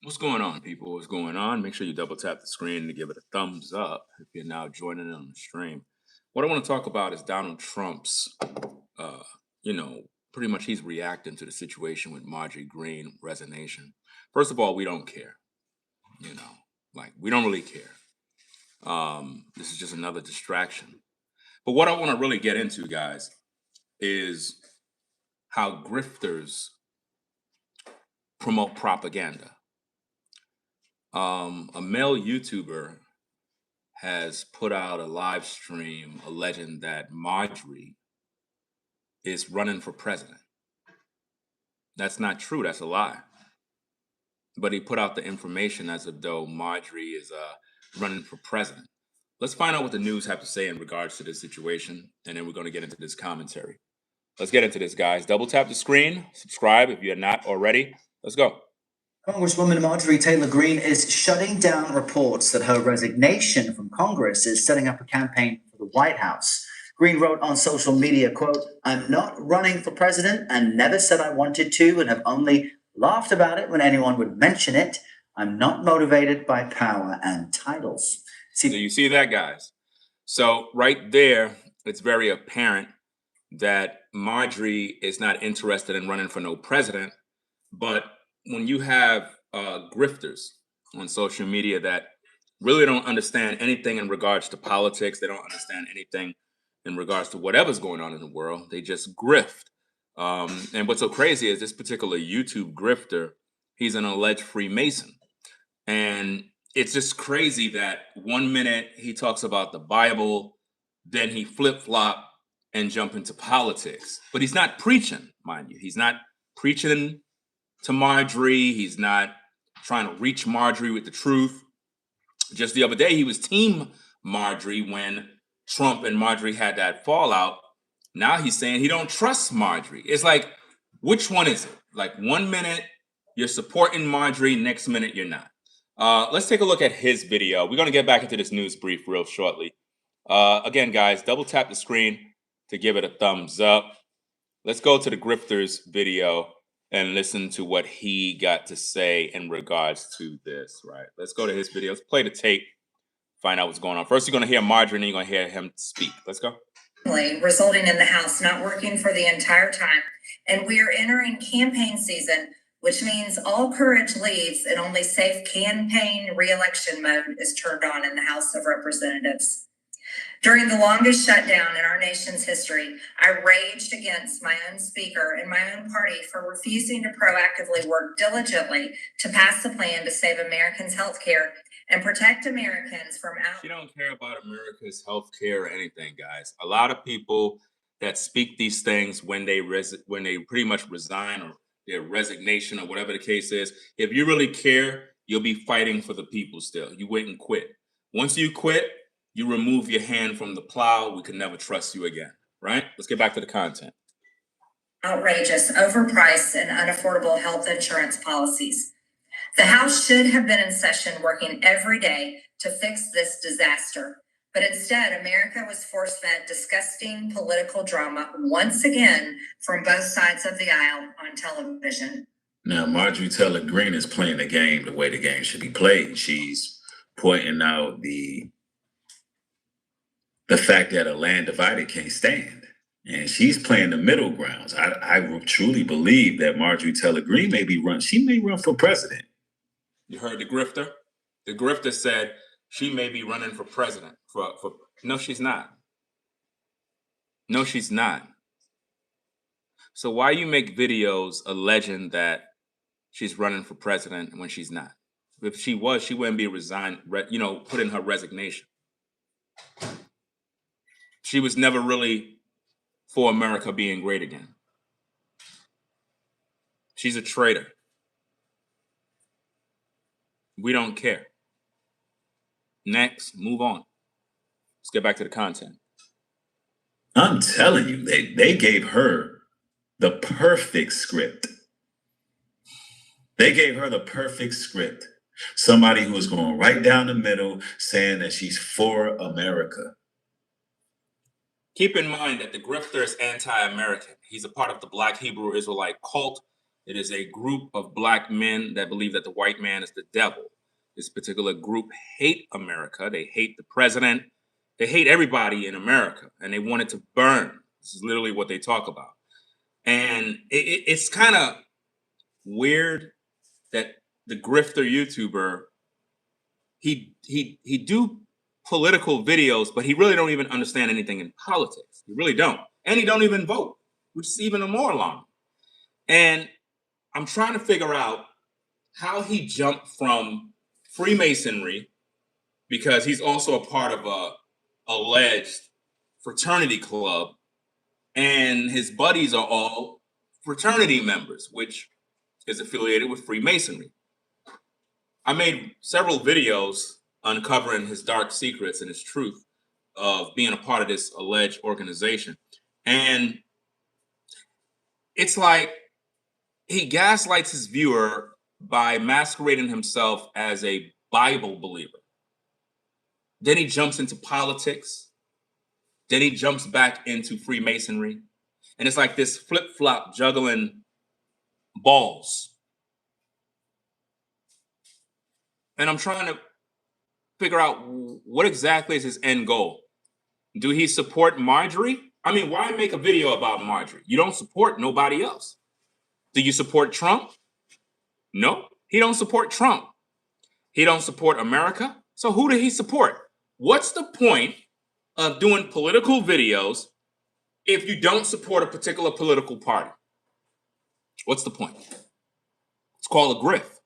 What's going on, people? What's going on? Make sure you double tap the screen to give it a thumbs up if you're now joining in on the stream. What I want to talk about is Donald Trump's, uh, you know, pretty much he's reacting to the situation with Marjorie Greene resignation. First of all, we don't care, like we don't really care. This is just another distraction. But what I want to really get into, guys, is how grifters promote propaganda. A male YouTuber has put out a live stream alleging that Marjorie is running for president. That's not true. That's a lie. But he put out the information as if though Marjorie is running for president. Let's find out what the news have to say in regards to this situation, and then we're going to get into this commentary. Let's get into this, guys. Double tap the screen, subscribe if you're not already. Let's go. Congresswoman Marjorie Taylor Greene is shutting down reports that her resignation from Congress is setting up a campaign for the White House. Greene wrote on social media, quote, "I'm not running for president and never said I wanted to and have only laughed about it when anyone would mention it. I'm not motivated by power and titles." So you see that, guys? So right there, it's very apparent that Marjorie is not interested in running for no president, but when you have grifters on social media that really don't understand anything in regards to politics, they don't understand anything in regards to whatever's going on in the world, they just grift. And what's so crazy is this particular YouTube grifter, he's an alleged Freemason. And it's just crazy that 1 minute he talks about the Bible, then he flip-flop and jump into politics. But he's not preaching, mind you. He's not preaching to Marjorie. He's not trying to reach Marjorie with the truth. Just the other day, he was team Marjorie when Trump and Marjorie had that fallout. Now he's saying he don't trust Marjorie. It's like, which one is it? Like 1 minute you're supporting Marjorie, next minute you're not. Let's take a look at his video. We're going to get back into this news brief real shortly. Again, guys, double tap the screen to give it a thumbs up. Let's go to the grifter's video and listen to what he got to say in regards to this, right? Let's go to his video. Let's play the tape, find out what's going on. First, you're going to hear Marjorie, and then you're going to hear him speak. Let's go. Resulting in the House not working for the entire time. And we are entering campaign season, which means all courage leaves and only safe campaign re-election mode is turned on in the House of Representatives. During the longest shutdown in our nation's history, I raged against my own speaker and my own party for refusing to proactively work diligently to pass the plan to save Americans' health care and protect Americans from She don't care about America's health care or anything, guys. A lot of people that speak these things when they pretty much resign or their resignation or whatever the case is, if you really care, you'll be fighting for the people still. You wouldn't quit. Once you quit, you remove your hand from the plow, we can never trust you again, right? Let's get back to the content. Outrageous, overpriced, and unaffordable health insurance policies. The House should have been in session working every day to fix this disaster. But instead, America was force-fed disgusting political drama once again from both sides of the aisle on television. Now, Marjorie Taylor Greene is playing the game the way the game should be played. She's pointing out the fact that a land divided can't stand. And she's playing the middle grounds. I truly believe that Marjorie Taylor Greene she may run for president. You heard the grifter? The grifter said she may be running for president. No, she's not. No, she's not. So why you make videos alleging that she's running for president when she's not? If she was, she wouldn't be put in her resignation. She was never really for America being great again. She's a traitor. We don't care. Next, move on. Let's get back to the content. I'm telling you, they gave her the perfect script. They gave her the perfect script. Somebody who is going right down the middle saying that she's for America. Keep in mind that the grifter is anti-American. He's a part of the Black Hebrew Israelite cult. It is a group of black men that believe that the white man is the devil. This particular group hate America. They hate the president. They hate everybody in America, and they want it to burn. This is literally what they talk about. And it's kind of weird that the Grifter YouTuber, he do political videos, but he really don't even understand anything in politics. He really don't. And he don't even vote, which is even more alarming. And I'm trying to figure out how he jumped from Freemasonry, because he's also a part of a alleged fraternity club, and his buddies are all fraternity members, which is affiliated with Freemasonry. I made several videos uncovering his dark secrets and his truth of being a part of this alleged organization. And it's like he gaslights his viewer by masquerading himself as a Bible believer. Then he jumps into politics. Then he jumps back into Freemasonry. And it's like this flip-flop juggling balls. And I'm trying to figure out what exactly is his end goal. Do he support Marjorie? I mean, why make a video about Marjorie? You don't support nobody else. Do you support Trump? No, he don't support Trump. He don't support America. So who did he support? What's the point of doing political videos if you don't support a particular political party? What's the point? It's called a grift.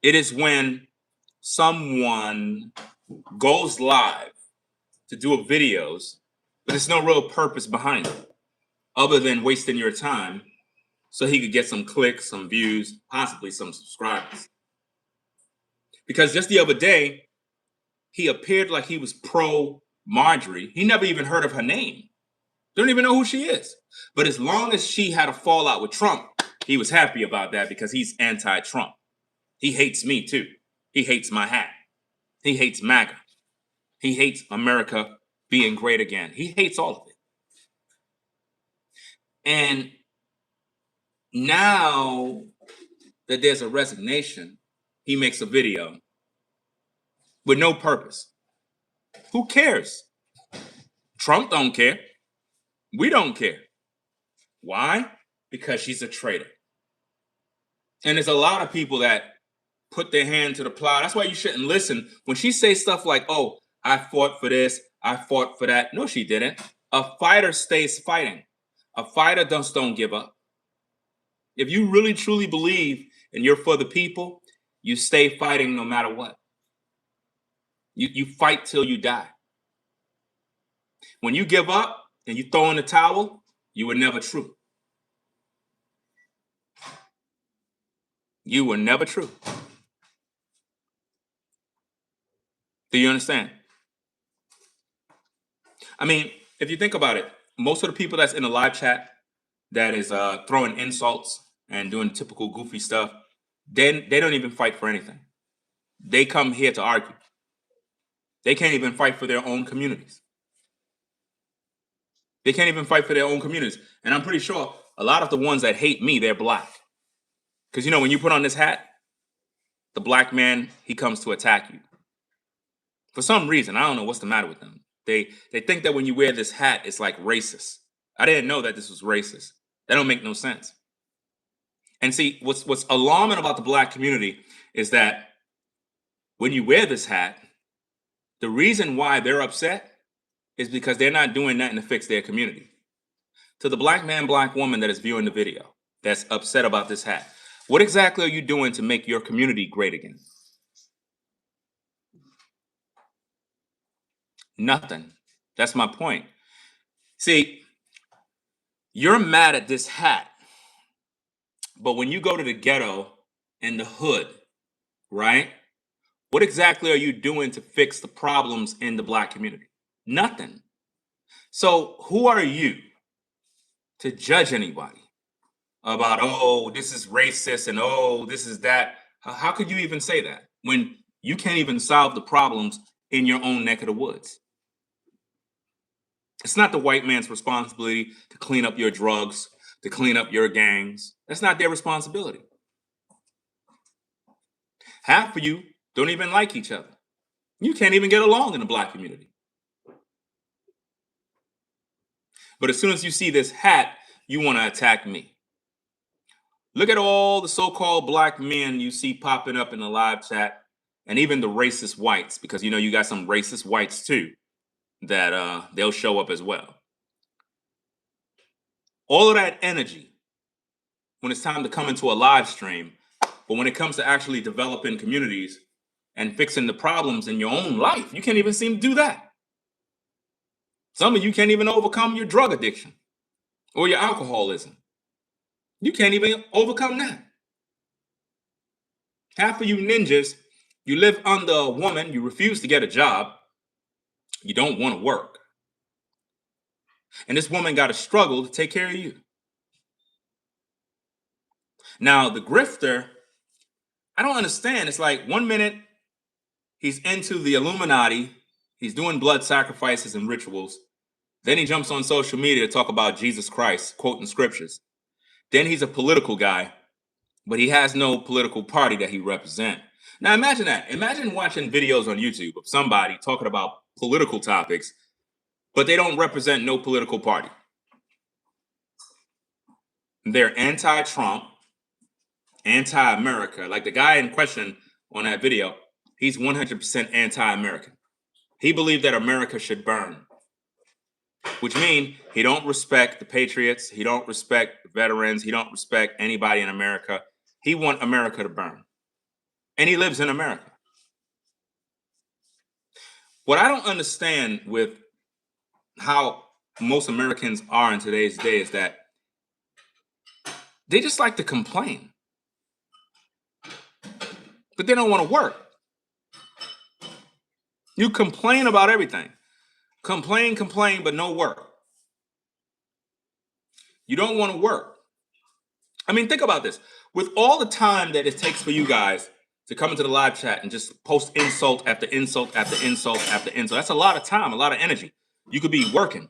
It is when someone goes live to do videos, but there's no real purpose behind it other than wasting your time so he could get some clicks, some views, possibly some subscribers. Because just the other day, he appeared like he was pro Marjorie. He never even heard of her name. Don't even know who she is. But as long as she had a fallout with Trump, he was happy about that because he's anti-Trump. He hates me too. He hates my hat. He hates MAGA. He hates America being great again. He hates all of it. And now that there's a resignation, he makes a video with no purpose. Who cares? Trump don't care. We don't care. Why? Because she's a traitor. And there's a lot of people that put their hand to the plow. That's why you shouldn't listen. When she says stuff like, oh, I fought for this, I fought for that. No, she didn't. A fighter stays fighting. A fighter just don't give up. If you really truly believe and you're for the people, you stay fighting no matter what. You fight till you die. When you give up and you throw in the towel, you were never true. You were never true. Do you understand? I mean, if you think about it, most of the people that's in the live chat that is throwing insults and doing typical goofy stuff, they don't even fight for anything. They come here to argue. They can't even fight for their own communities. They can't even fight for their own communities. And I'm pretty sure a lot of the ones that hate me, they're black. Because, you know, when you put on this hat, the black man, he comes to attack you. For some reason, I don't know what's the matter with them. They think that when you wear this hat, it's like racist. I didn't know that this was racist. That don't make no sense. And see, what's alarming about the black community is that when you wear this hat, the reason why they're upset is because they're not doing nothing to fix their community. To the black man, black woman that is viewing the video, that's upset about this hat, what exactly are you doing to make your community great again? Nothing. That's my point. See, you're mad at this hat, but when you go to the ghetto and the hood, right? What exactly are you doing to fix the problems in the black community? Nothing. So who are you to judge anybody about, oh, this is racist and oh, this is that? How could you even say that when you can't even solve the problems in your own neck of the woods? It's not the white man's responsibility to clean up your drugs, to clean up your gangs. That's not their responsibility. Half of you don't even like each other. You can't even get along in the Black community. But as soon as you see this hat, you want to attack me. Look at all the so-called Black men you see popping up in the live chat, and even the racist whites, because you know you got some racist whites too, that they'll show up as well. All of that energy when it's time to come into a live stream, but when it comes to actually developing communities and fixing the problems in your own life, you can't even seem to do that. Some of you can't even overcome your drug addiction or your alcoholism. You can't even overcome that. Half of you ninjas, you live under a woman, you refuse to get a job, you don't want to work. And this woman got to struggle to take care of you. Now, the grifter, I don't understand. It's like 1 minute he's into the Illuminati, he's doing blood sacrifices and rituals. Then he jumps on social media to talk about Jesus Christ, quoting scriptures. Then he's a political guy, but he has no political party that he represents. Now imagine that. Imagine watching videos on YouTube of somebody talking about political topics, but they don't represent no political party. They're anti-Trump, anti-America. Like the guy in question on that video, he's 100% anti-American. He believed that America should burn, which means he don't respect the patriots, he don't respect veterans, he don't respect anybody in America. He want America to burn. And he lives in America. What I don't understand with how most Americans are in today's day is that they just like to complain, but they don't want to work. You complain about everything. Complain, but no work. You don't want to work. I mean, think about this. With all the time that it takes for you guys to come into the live chat and just post insult after insult after insult after insult, that's a lot of time, a lot of energy. You could be working.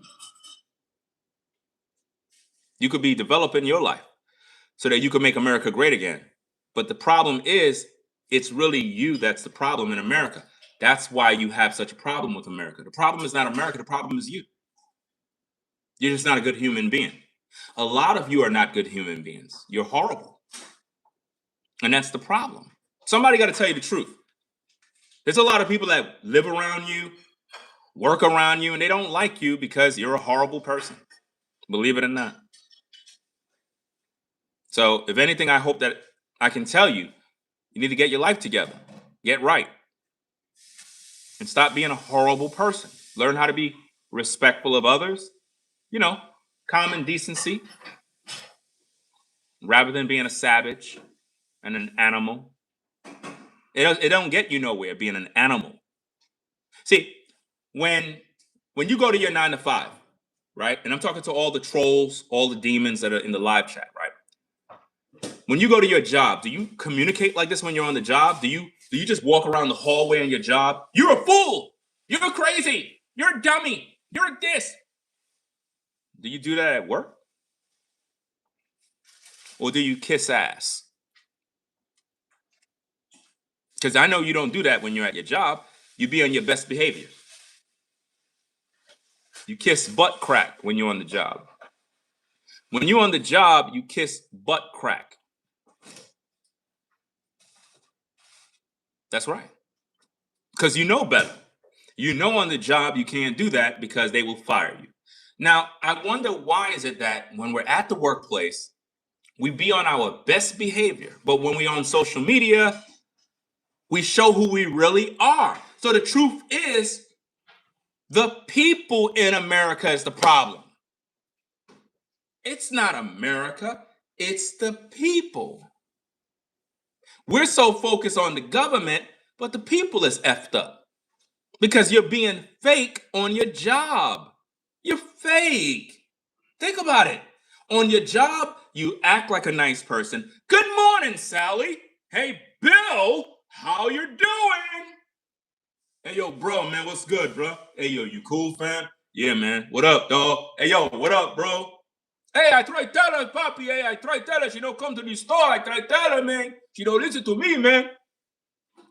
You could be developing your life so that you can make America great again. But the problem is, it's really you that's the problem in America. That's why you have such a problem with America. The problem is not America, the problem is you. You're just not a good human being. A lot of you are not good human beings. You're horrible. And that's the problem. Somebody got to tell you the truth. There's a lot of people that live around you, work around you, and they don't like you because you're a horrible person. Believe it or not. So if anything, I hope that I can tell you, you need to get your life together. Get right. And stop being a horrible person. Learn how to be respectful of others. You know, common decency. Rather than being a savage and an animal. It don't get you nowhere being an animal. See, when you go to your 9 to 5, right? And I'm talking to all the trolls, all the demons that are in the live chat, right? When you go to your job, do you communicate like this when you're on the job? Do you just walk around the hallway on your job? You're a fool. You're crazy. You're a dummy. You're a this. Do you do that at work? Or do you kiss ass? Because I know you don't do that when you're at your job. You be on your best behavior. You kiss butt crack when you're on the job. When you're on the job, you kiss butt crack. That's right. Because you know better. You know on the job you can't do that because they will fire you. Now, I wonder why is it that when we're at the workplace, we be on our best behavior, but when we're on social media, we show who we really are. So the truth is, the people in America is the problem. It's not America, it's the people. We're so focused on the government, but the people is effed up. Because you're being fake on your job. You're fake. Think about it. On your job, you act like a nice person. Good morning, Sally. Hey, Bill, how you doing? Hey, yo, bro, man, what's good, bro? Hey, yo, you cool, fam? Yeah, man. What up, dog? Hey, yo, what up, bro? Hey, I try to tell her, Papi. Hey, I try to tell her she don't come to the store. I try to tell her, man. She don't listen to me, man.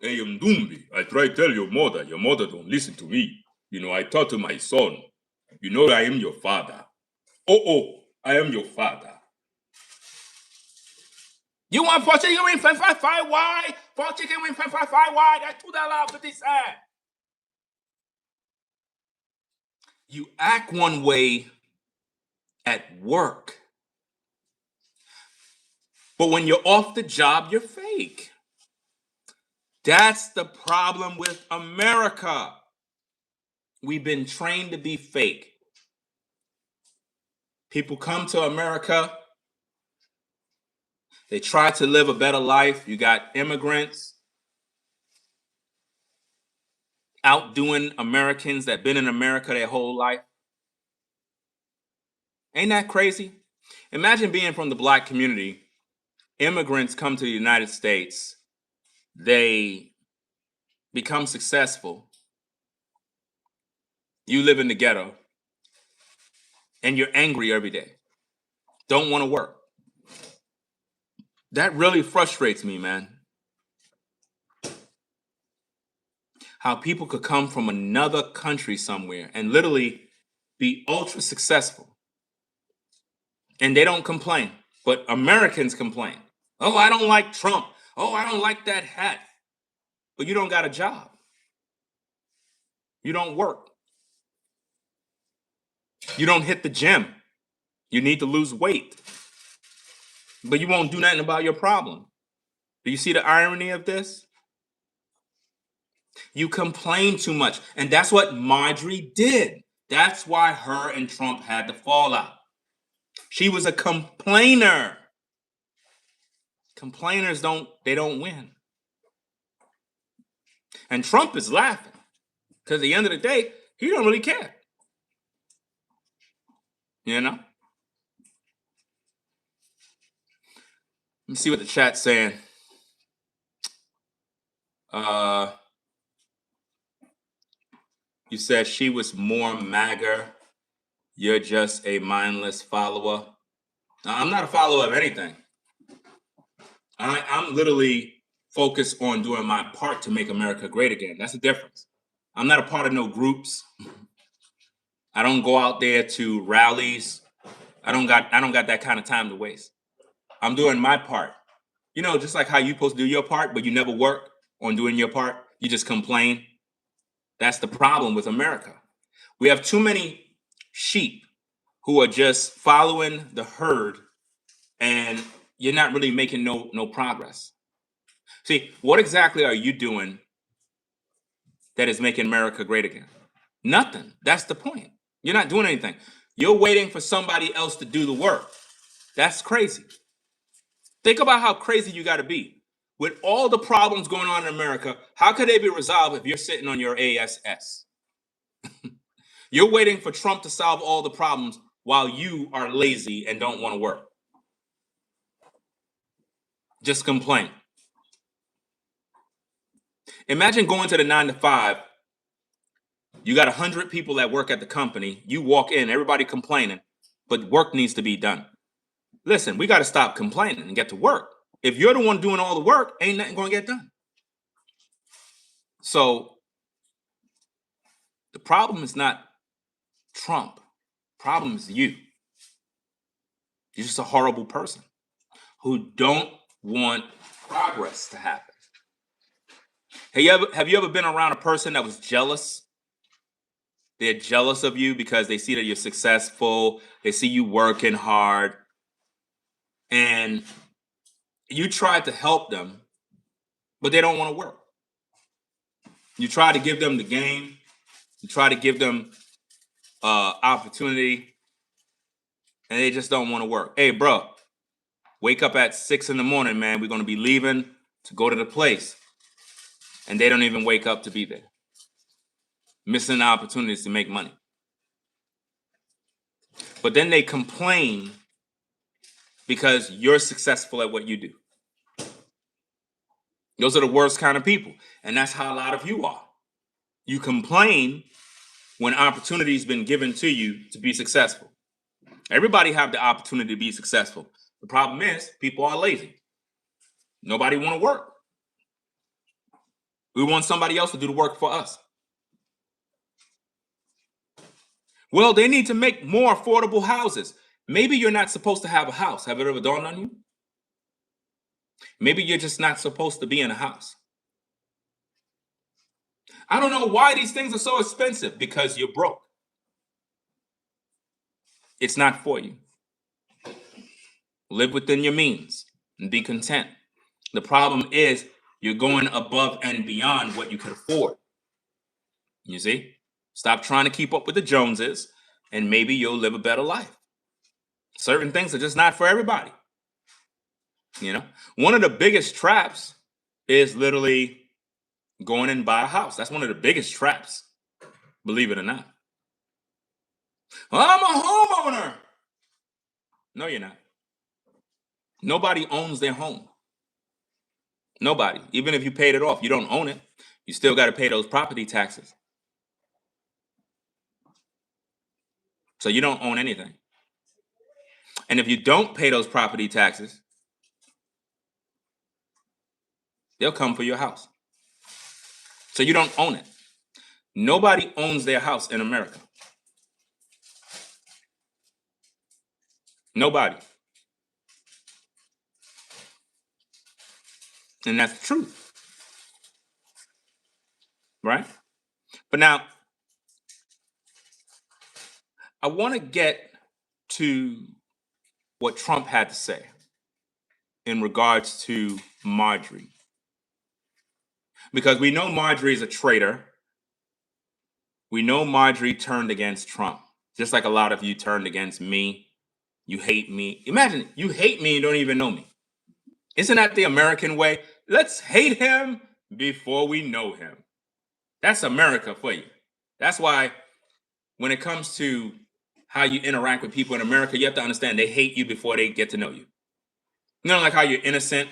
Hey, Mdumbi, I try to tell your mother. Your mother don't listen to me. I talk to my son. I am your father. Oh, I am your father. You want for chicken wing 555 wide? For chicken wing 555 wide? That's $2.50. You act one way at work, but when you're off the job, you're fake. That's the problem with America. We've been trained to be fake. People come to America, they try to live a better life. You got immigrants outdoing Americans that been in America their whole life. Ain't that crazy? Imagine being from the Black community. Immigrants come to the United States, they become successful. You live in the ghetto, and you're angry every day. Don't want to work. That really frustrates me, man. How people could come from another country somewhere and literally be ultra successful. And they don't complain, but Americans complain. Oh, I don't like Trump. Oh, I don't like that hat. But you don't got a job. You don't work. You don't hit the gym. You need to lose weight. But you won't do nothing about your problem. Do you see the irony of this? You complain too much. And that's what Marjorie did. That's why her and Trump had the fallout. She was a complainer. Complainers don't win. And Trump is laughing because at the end of the day, he don't really care. Let me see what the chat's saying. You said she was more MAGA. You're just a mindless follower. Now, I'm not a follower of anything. I'm literally focused on doing my part to make America great again. That's the difference. I'm not a part of no groups. I don't go out there to rallies. I don't got that kind of time to waste. I'm doing my part. Just like how you're supposed to do your part, but you never work on doing your part. You just complain. That's the problem with America. We have too many sheep who are just following the herd, and you're not really making no progress. See, what exactly are you doing that is making America great again? Nothing. That's the point. You're not doing anything. You're waiting for somebody else to do the work. That's crazy. Think about how crazy you got to be. With all the problems going on in America, how could they be resolved if you're sitting on your ASS? You're waiting for Trump to solve all the problems while you are lazy and don't want to work. Just complain. Imagine going to the 9 to 5. You got 100 people that work at the company. You walk in, everybody complaining, but work needs to be done. Listen, we got to stop complaining and get to work. If you're the one doing all the work, ain't nothing going to get done. So the problem is not Trump. The problem is you. You're just a horrible person who don't want progress to happen. Have you ever been around a person that was jealous? They're jealous of you because they see that you're successful. They see you working hard. And you try to help them, but they don't want to work. You try to give them the game. You try to give them opportunity, and they just don't want to work. Hey, bro, wake up at 6 a.m, man. We're going to be leaving to go to the place. And they don't even wake up to be there. Missing opportunities to make money. But then they complain because you're successful at what you do. Those are the worst kind of people. And that's how a lot of you are. You complain when opportunity's been given to you to be successful. Everybody have the opportunity to be successful. The problem is people are lazy. Nobody want to work. We want somebody else to do the work for us. Well, they need to make more affordable houses. Maybe you're not supposed to have a house. Have it ever dawned on you? Maybe you're just not supposed to be in a house. I don't know why these things are so expensive. Because you're broke. It's not for you. Live within your means and be content. The problem is you're going above and beyond what you could afford. You see? Stop trying to keep up with the Joneses, and maybe you'll live a better life. Certain things are just not for everybody. You know, one of the biggest traps is literally going and buy a house. That's one of the biggest traps, believe it or not. Well, I'm a homeowner. No, you're not. Nobody owns their home. Nobody. Even if you paid it off, you don't own it. You still got to pay those property taxes. So you don't own anything. And if you don't pay those property taxes, they'll come for your house. So you don't own it. Nobody owns their house in America. Nobody. And that's the truth. Right? But now, I want to get to what Trump had to say in regards to Marjorie. Because we know Marjorie is a traitor. We know Marjorie turned against Trump, just like a lot of you turned against me. You hate me. Imagine you hate me and don't even know me. Isn't that the American way? Let's hate him before we know him. That's America for you. That's why when it comes to how you interact with people in America, you have to understand they hate you before they get to know you. You know, like how you're innocent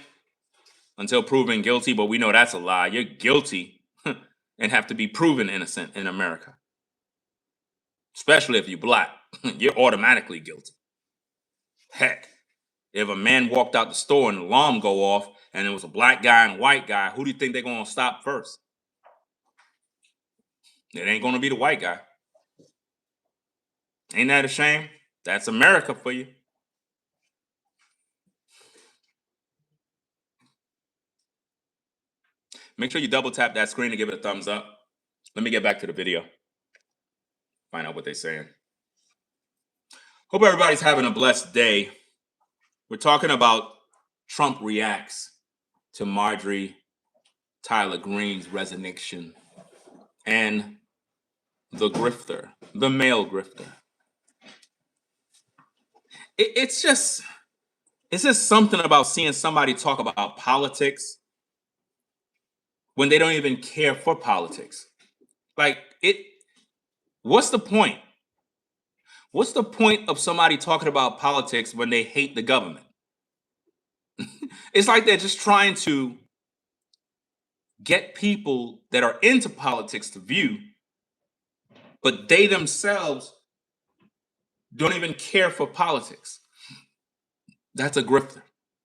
until proven guilty, but we know that's a lie. You're guilty and have to be proven innocent in America. Especially if you're black. You're automatically guilty. Heck, if a man walked out the store and the alarm go off and it was a black guy and a white guy, who do you think they're going to stop first? It ain't going to be the white guy. Ain't that a shame? That's America for you. Make sure you double tap that screen to give it a thumbs up. Let me get back to the video. Find out what they're saying. Hope everybody's having a blessed day. We're talking about Trump reacts to Marjorie Taylor Greene's resignation and the grifter, the male grifter. It's just something about seeing somebody talk about politics when they don't even care for politics. Like, what's the point? What's the point of somebody talking about politics when they hate the government? It's like they're just trying to get people that are into politics to view, but they themselves don't even care for politics. That's a grifter.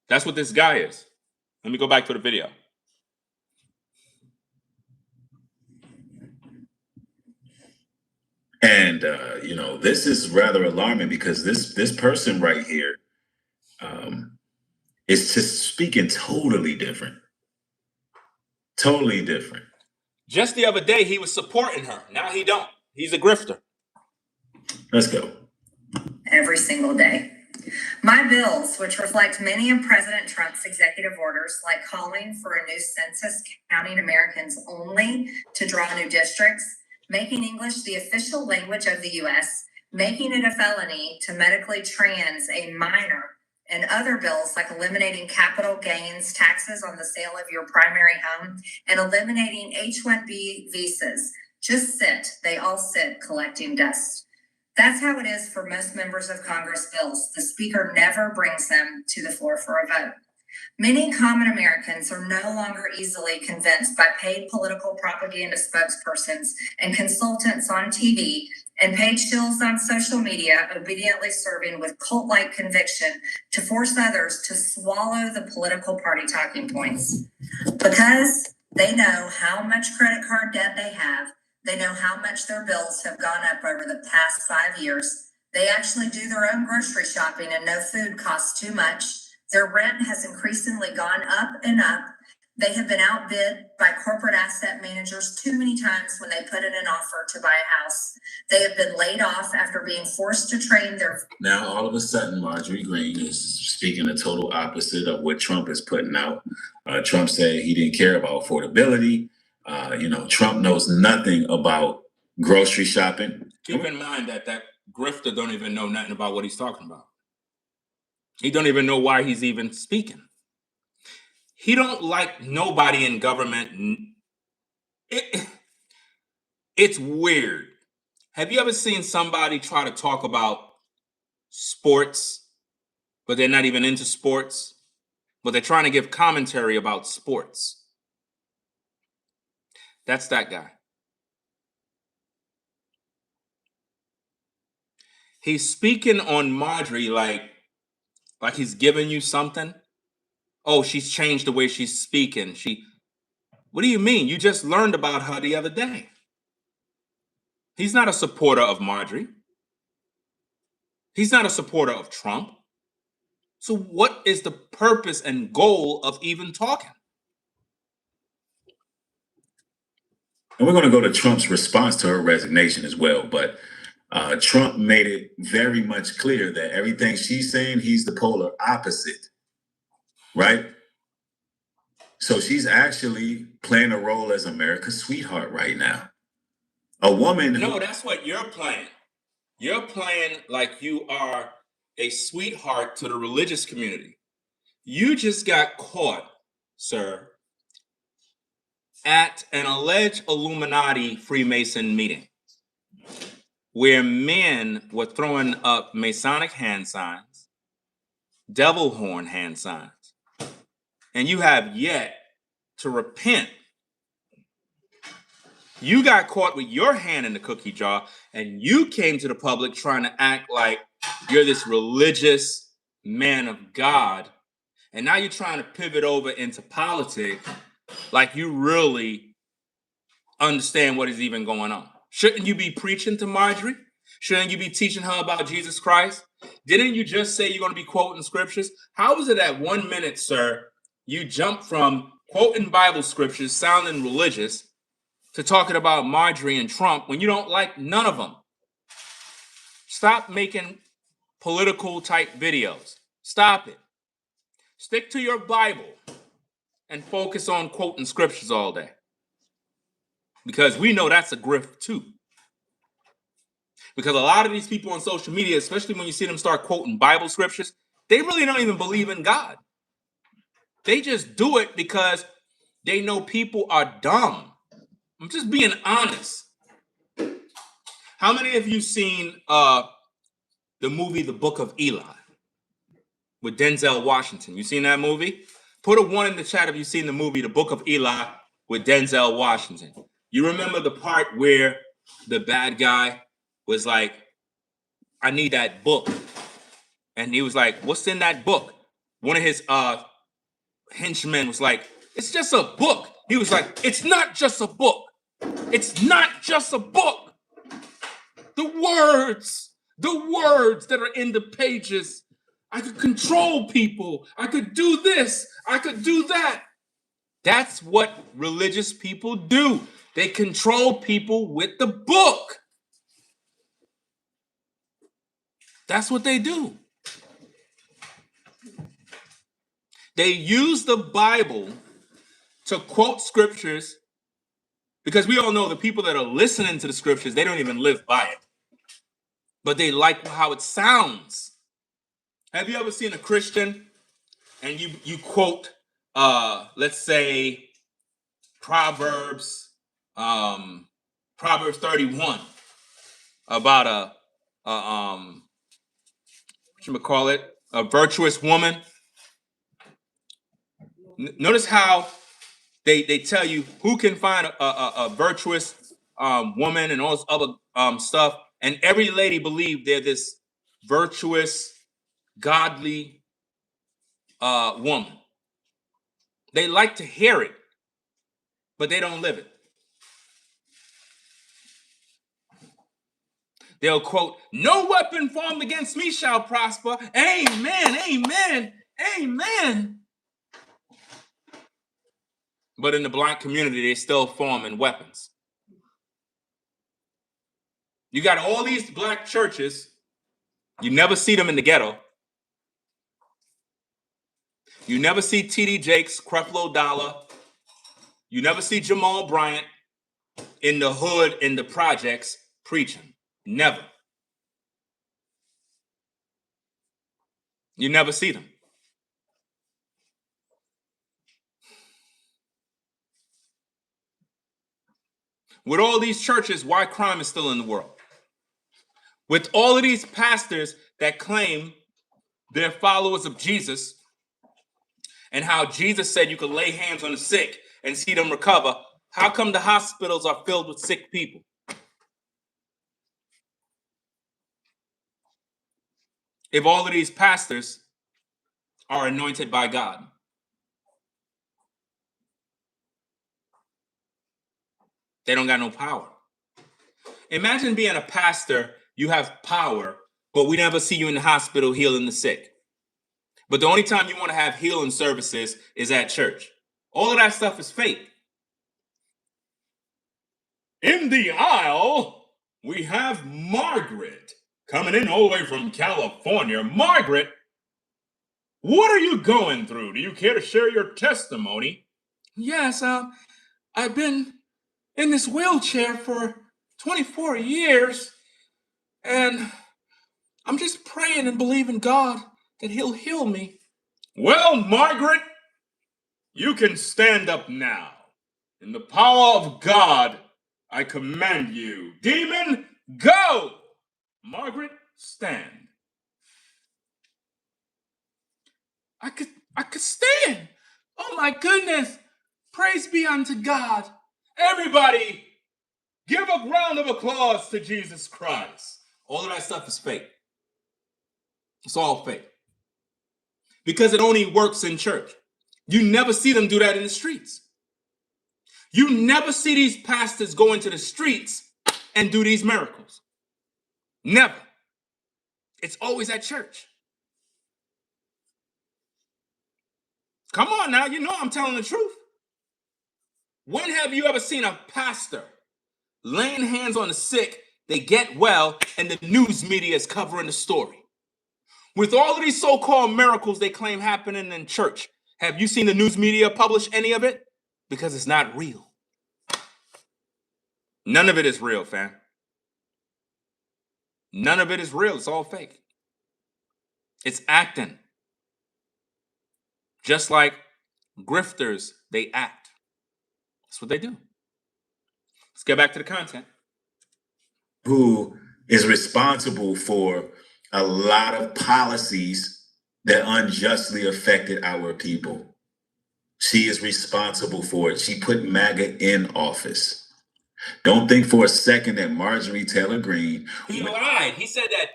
That's what this guy is. Let me go back to the video. And this is rather alarming because this person right here is just speaking totally different. Totally different. Just the other day, he was supporting her. Now he don't. He's a grifter. Let's go. Every single day. My bills, which reflect many of President Trump's executive orders, like calling for a new census counting Americans only to draw new districts, making English the official language of the U.S., making it a felony to medically trans a minor, and other bills like eliminating capital gains taxes on the sale of your primary home and eliminating H-1B visas, just sit. They all sit collecting dust. That's how it is for most members of Congress bills. The Speaker never brings them to the floor for a vote. Many common Americans are no longer easily convinced by paid political propaganda spokespersons and consultants on TV and paid shills on social media, obediently serving with cult-like conviction to force others to swallow the political party talking points. Because they know how much credit card debt they have, they know how much their bills have gone up over the past 5 years. They actually do their own grocery shopping and no food costs too much. Their rent has increasingly gone up and up. They have been outbid by corporate asset managers too many times when they put in an offer to buy a house. They have been laid off after being forced to train their... Now, all of a sudden, Marjorie Greene is speaking the total opposite of what Trump is putting out. Trump said he didn't care about affordability. Trump knows nothing about grocery shopping. Keep in mind that Grifter don't even know nothing about what he's talking about. He don't even know why he's even speaking. He don't like nobody in government. It's weird. Have you ever seen somebody try to talk about sports, but they're not even into sports, but they're trying to give commentary about sports? That's that guy. He's speaking on Marjorie like he's giving you something. Oh, she's changed the way she's speaking. What do you mean? You just learned about her the other day. He's not a supporter of Marjorie. He's not a supporter of Trump. So what is the purpose and goal of even talking? And we're going to go to Trump's response to her resignation as well. But Trump made it very much clear that everything she's saying, he's the polar opposite. Right? So she's actually playing a role as America's sweetheart right now. A woman. No, that's what you're playing. You're playing like you are a sweetheart to the religious community. You just got caught, sir, at an alleged Illuminati Freemason meeting where men were throwing up Masonic hand signs, devil horn hand signs, and you have yet to repent. You got caught with your hand in the cookie jar, and you came to the public trying to act like you're this religious man of God, and now you're trying to pivot over into politics like you really understand what is even going on. Shouldn't you be preaching to Marjorie? Shouldn't you be teaching her about Jesus Christ? Didn't you just say you're going to be quoting scriptures? How is it that 1 minute, sir, you jump from quoting Bible scriptures, sounding religious, to talking about Marjorie and Trump when you don't like none of them? Stop making political type videos. Stop it. Stick to your Bible and focus on quoting scriptures all day. Because we know that's a grift too. Because a lot of these people on social media, especially when you see them start quoting Bible scriptures, they really don't even believe in God. They just do it because they know people are dumb. I'm just being honest. How many of you seen the movie The Book of Eli with Denzel Washington? You seen that movie? Put a 1 in the chat if you've seen the movie The Book of Eli with Denzel Washington. You remember the part where the bad guy was like, I need that book. And he was like, what's in that book? One of his henchmen was like, it's just a book. He was like, it's not just a book. It's not just a book. The words that are in the pages. I could control people. I could do this. I could do that. That's what religious people do. They control people with the book. That's what they do. They use the Bible to quote scriptures because we all know the people that are listening to the scriptures, they don't even live by it. But they like how it sounds. Have you ever seen a Christian and you quote, let's say, Proverbs 31 about a virtuous woman? Notice how they tell you who can find a virtuous woman and all this other stuff. And every lady believed they're this virtuous, godly woman. They like to hear it, but they don't live it. They'll quote, "No weapon formed against me shall prosper." Amen, amen, amen. But in the black community, they're still forming weapons. You got all these black churches. You never see them in the ghetto. You never see T.D. Jakes, Creflo Dollar. You never see Jamal Bryant in the hood, in the projects, preaching. Never. You never see them. With all these churches, why crime is still in the world? With all of these pastors that claim they're followers of Jesus, and how Jesus said you could lay hands on the sick and see them recover, how come the hospitals are filled with sick people? If all of these pastors are anointed by God. They don't got no power. Imagine being a pastor, you have power, but we never see you in the hospital healing the sick. But the only time you want to have healing services is at church. All of that stuff is fake. In the aisle, we have Margaret coming in all the way from California. Margaret, what are you going through? Do you care to share your testimony? Yes, I've been in this wheelchair for 24 years, and I'm just praying and believing God that he'll heal me. Well, Margaret, you can stand up now. In the power of God, I command you. Demon, go! Margaret, stand. I could stand. Oh my goodness. Praise be unto God. Everybody, give a round of applause to Jesus Christ. All of that stuff is fake. It's all fake. Because it only works in church. You never see them do that in the streets. You never see these pastors go into the streets and do these miracles. Never. It's always at church. Come on now, you know I'm telling the truth. When have you ever seen a pastor laying hands on the sick, they get well, and the news media is covering the story? With all of these so-called miracles they claim happening in church, have you seen the news media publish any of it? Because it's not real. None of it is real, fam. None of it is real. It's all fake. It's acting. Just like grifters, they act. That's what they do. Let's get back to the content. Who is responsible for a lot of policies that unjustly affected our people. She is responsible for it. She put MAGA in office. Don't think for a second that Marjorie Taylor Greene... He lied. He said that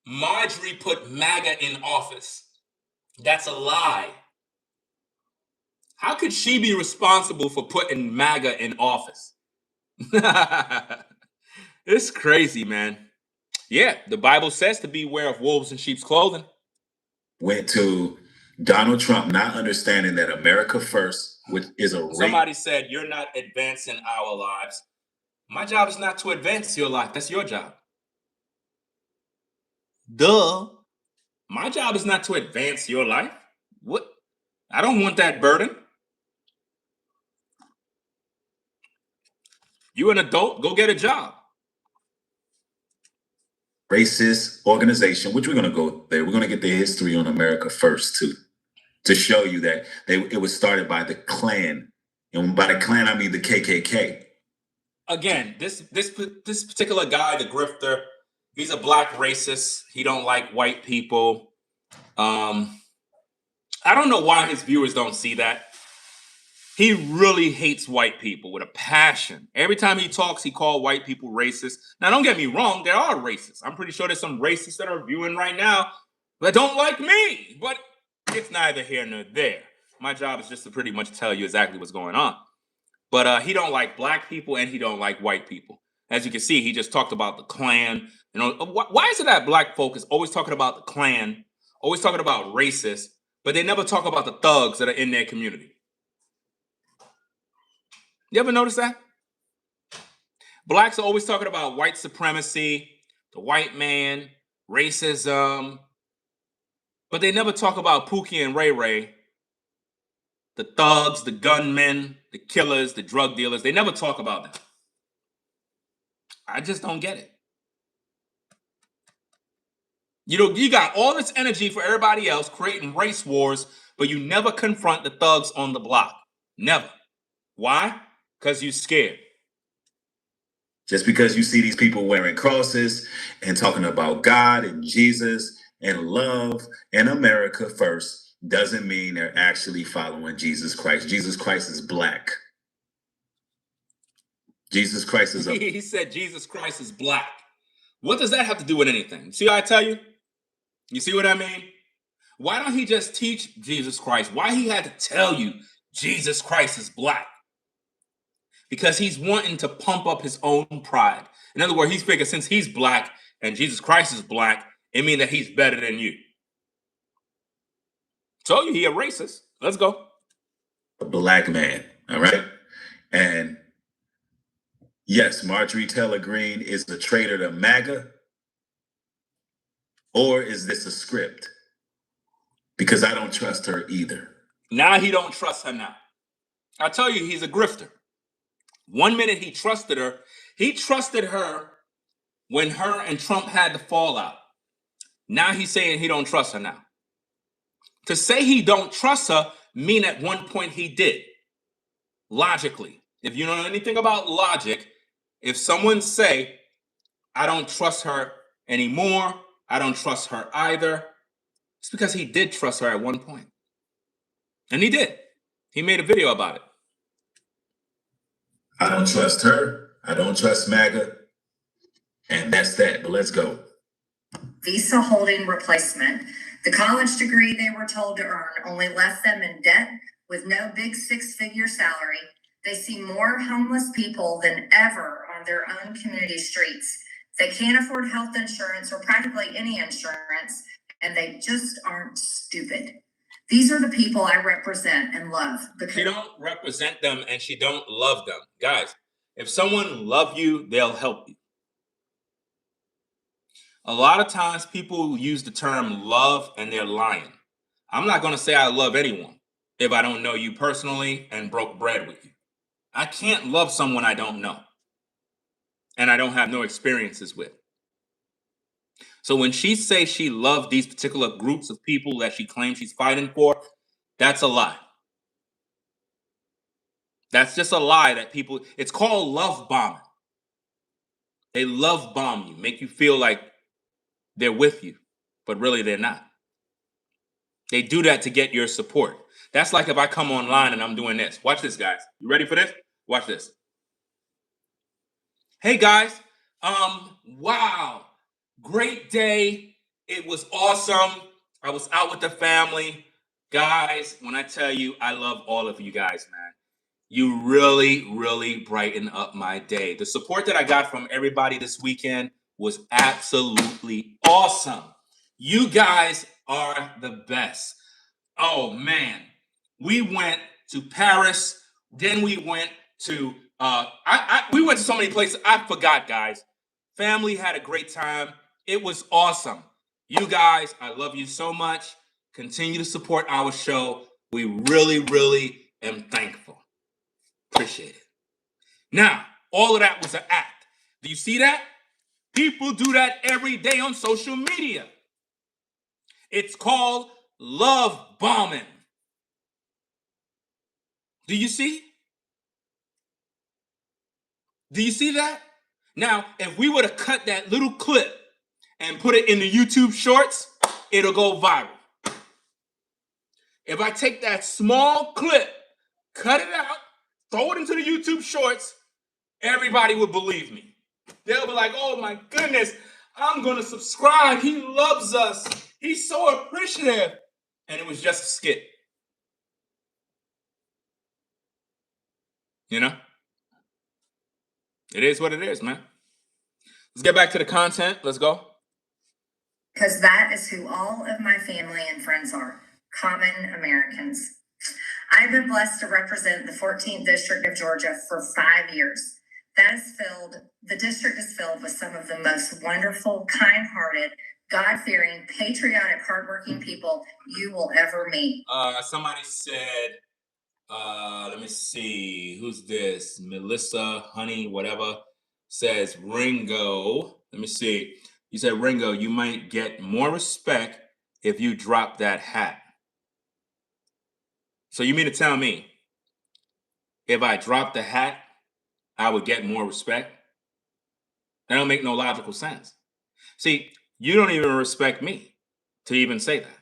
Marjorie put MAGA in office. That's a lie. How could she be responsible for putting MAGA in office? It's crazy, man. Yeah, the Bible says to beware of wolves in sheep's clothing. Went to Donald Trump, not understanding that America first, which is a Somebody said, you're not advancing our lives. My job is not to advance your life. That's your job. Duh. My job is not to advance your life. What? I don't want that burden. You an adult, go get a job. Racist organization, which we're going to go there. We're going to get the history on America first, too, to show you that it was started by the Klan. And by the Klan, I mean the KKK. Again, this particular guy, the Grifter, he's a black racist. He don't like white people. I don't know why his viewers don't see that. He really hates white people with a passion. Every time he talks, he calls white people racist. Now, don't get me wrong, there are racists. I'm pretty sure there's some racists that are viewing right now that don't like me, but it's neither here nor there. My job is just to pretty much tell you exactly what's going on. But he don't like black people and he don't like white people. As you can see, he just talked about the Klan. You know, why is it that black folk is always talking about the Klan, always talking about racists, but they never talk about the thugs that are in their community? You ever notice that? Blacks are always talking about white supremacy, the white man, racism, but they never talk about Pookie and Ray Ray, the thugs, the gunmen, the killers, the drug dealers. They never talk about them. I just don't get it. You know, you got all this energy for everybody else creating race wars, but you never confront the thugs on the block. Never. Why? Because you're scared. Just because you see these people wearing crosses and talking about God and Jesus and love and America first doesn't mean they're actually following Jesus Christ. Jesus Christ is black. Jesus Christ is He said Jesus Christ is black. What does that have to do with anything? See what I tell you? You see what I mean? Why don't he just teach Jesus Christ? Why he had to tell you Jesus Christ is black? Because he's wanting to pump up his own pride. In other words, he's figuring since he's black and Jesus Christ is black, it means that he's better than you. Told you he a racist. Let's go. a black man, all right? And yes, Marjorie Taylor Greene is a traitor to MAGA, or is this a script? Because I don't trust her either. Now he don't trust her now. I tell you, he's a grifter. 1 minute he trusted her. He trusted her when her and Trump had the fallout. Now he's saying he don't trust her now. To say he don't trust her mean at one point he did. Logically. If you know anything about logic, if someone say, I don't trust her anymore, I don't trust her either, it's because he did trust her at one point. And he did. He made a video about it. I don't trust her. I don't trust MAGA. And that's that. But let's go. Visa holding replacement. The college degree they were told to earn only left them in debt with no big six-figure salary. They see more homeless people than ever on their own community streets. They can't afford health insurance or practically any insurance, and they just aren't stupid. These are the people I represent and love. She don't represent them and she don't love them. Guys, if someone love you, they'll help you. A lot of times people use the term love and they're lying. I'm not going to say I love anyone if I don't know you personally and broke bread with you. I can't love someone I don't know and I don't have no experiences with. So when she says she loved these particular groups of people that she claims she's fighting for, that's a lie. That's just a lie that people, it's called love bombing. They love bomb you, make you feel like they're with you, but really they're not. They do that to get your support. That's like if I come online and I'm doing this. Watch this, guys. You ready for this? Watch this. Hey, guys. Wow. Great day. It was awesome. I was out with the family. Guys, when I tell you, I love all of you guys, man. You really, really brighten up my day. The support that I got from everybody this weekend was absolutely awesome. You guys are the best. Oh, man. We went to Paris. Then we went to, we went to so many places. I forgot, guys. Family had a great time. It was awesome. You guys, I love you so much. Continue to support our show. We really, really am thankful. Appreciate it. Now, all of that was an act. Do you see that? People do that every day on social media. It's called love bombing. Do you see? Do you see that? Now, if we were to cut that little clip and put it in the YouTube shorts, it'll go viral. If I take that small clip, cut it out, throw it into the YouTube shorts, everybody would believe me. They'll be like, oh my goodness, I'm going to subscribe. He loves us. He's so appreciative. And it was just a skit. You know? It is what it is, man. Let's get back to the content. Let's go. Because that is who all of my family and friends are, common Americans. I've been blessed to represent the 14th District of Georgia for 5 years. The district is filled with some of the most wonderful, kind-hearted, God-fearing, patriotic, hardworking people you will ever meet. Somebody said, let me see, who's this? Melissa, Honey, whatever, says Ringo. Let me see. You said, Ringo, you might get more respect if you drop that hat. So you mean to tell me, if I drop the hat, I would get more respect? That don't make no logical sense. See, you don't even respect me to even say that.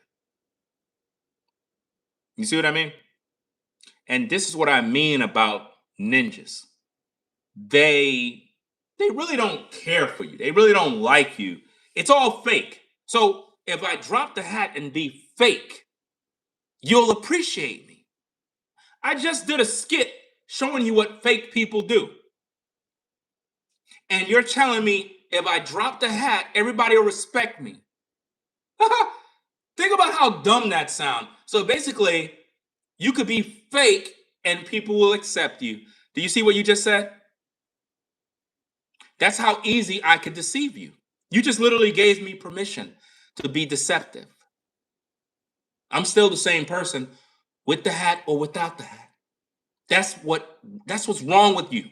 You see what I mean? And this is what I mean about ninjas. They really don't care for you. They really don't like you. It's all fake. So if I drop the hat and be fake, you'll appreciate me. I just did a skit showing you what fake people do. And you're telling me if I drop the hat, everybody will respect me. Think about how dumb that sounds. So basically, you could be fake and people will accept you. Do you see what you just said? That's how easy I could deceive you. You just literally gave me permission to be deceptive. I'm still the same person with the hat or without the hat. That's what's wrong with you.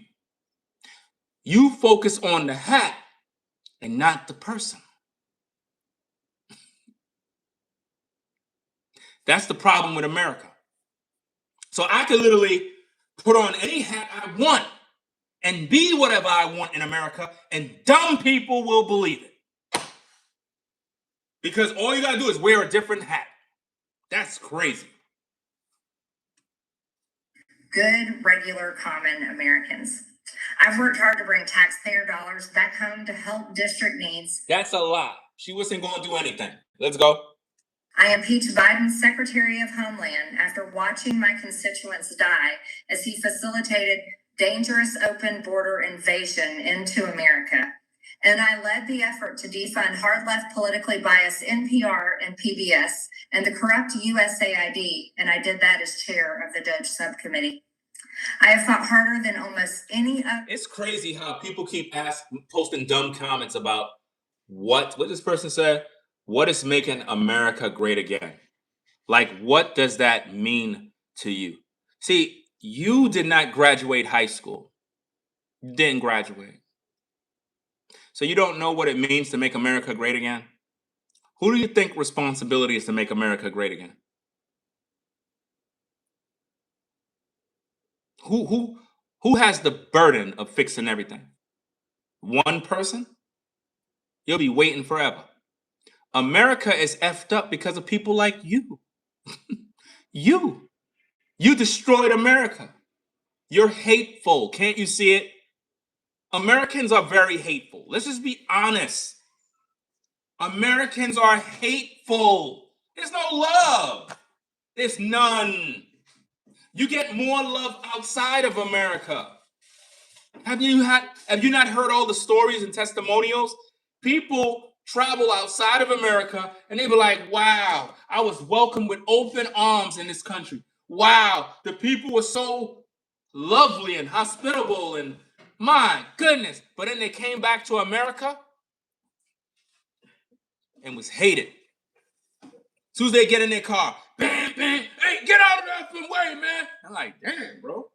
You focus on the hat and not the person. That's the problem with America. So I could literally put on any hat I want and be whatever I want in America, and dumb people will believe it. Because all you gotta do is wear a different hat. That's crazy. Good, regular, common Americans. I've worked hard to bring taxpayer dollars back home to help district needs. That's a lie. She wasn't gonna do anything. Let's go. I impeached Biden's Secretary of Homeland after watching my constituents die as he facilitated dangerous open border invasion into America. And I led the effort to defund hard-left politically biased NPR and PBS and the corrupt USAID, and I did that as chair of the DOJ subcommittee. I have fought harder than almost any other. It's crazy how people keep posting dumb comments about what this person said. What is making America great again? Like, what does that mean to you? See, you did not graduate high school. You didn't graduate. So you don't know what it means to make America great again? Who do you think responsibility is to make America great again? Who has the burden of fixing everything? One person? You'll be waiting forever. America is effed up because of people like you. You destroyed America. You're hateful. Can't you see it? Americans are very hateful. Let's just be honest. Americans are hateful. There's no love. There's none. You get more love outside of America. Have you not heard all the stories and testimonials? People travel outside of America and they be like, wow, I was welcomed with open arms in this country. Wow, the people were so lovely and hospitable and my goodness. But then they came back to America and was hated. As soon as they get in their car, bam, bam, hey, get out of the effing way, man. I'm like, damn, bro.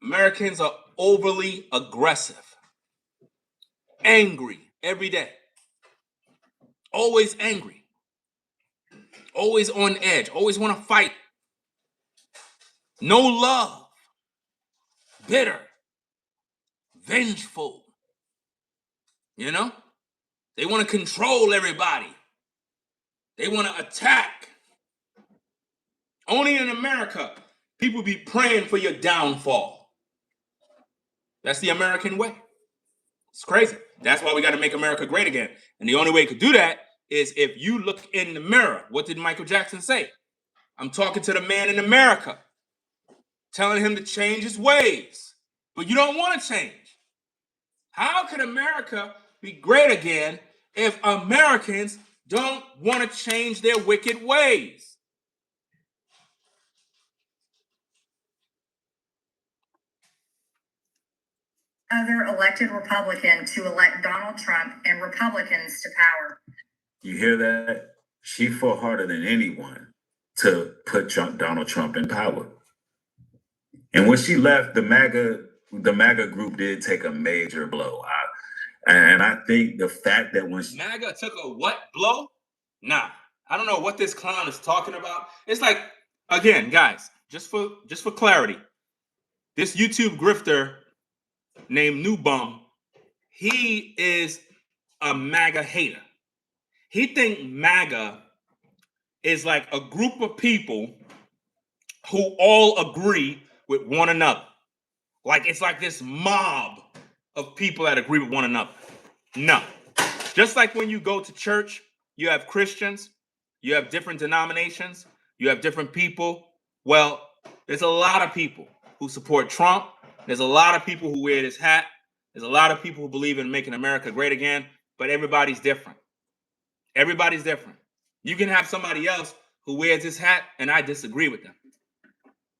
Americans are overly aggressive, angry every day, always angry, always on edge, always want to fight. No love, bitter, vengeful. You know, they want to control everybody. They want to attack. Only in America, People be praying for your downfall. That's the American way. It's crazy. That's why we got to make America great again. And the only way you could do that is if you look in the mirror. What did Michael Jackson say? I'm talking to the man in America, telling him to change his ways. But you don't want to change. How can America be great again if Americans don't want to change their wicked ways? Other elected Republican to elect Donald Trump and Republicans to power. You hear that? She fought harder than anyone to put Donald Trump in power. And when she left, the MAGA group did take a major blow. And I think the fact that when MAGA took a what blow? Nah, I don't know what this clown is talking about. It's like, again, guys, just for clarity, this YouTube grifter named New Bum, he is a MAGA hater. He think MAGA is like a group of people who all agree with one another. Like it's like this mob of people that agree with one another. No. Just like when you go to church, you have Christians, you have different denominations, you have different people. Well, there's a lot of people who support Trump. There's a lot of people who wear this hat. There's a lot of people who believe in making America great again, but everybody's different. Everybody's different. You can have somebody else who wears this hat and I disagree with them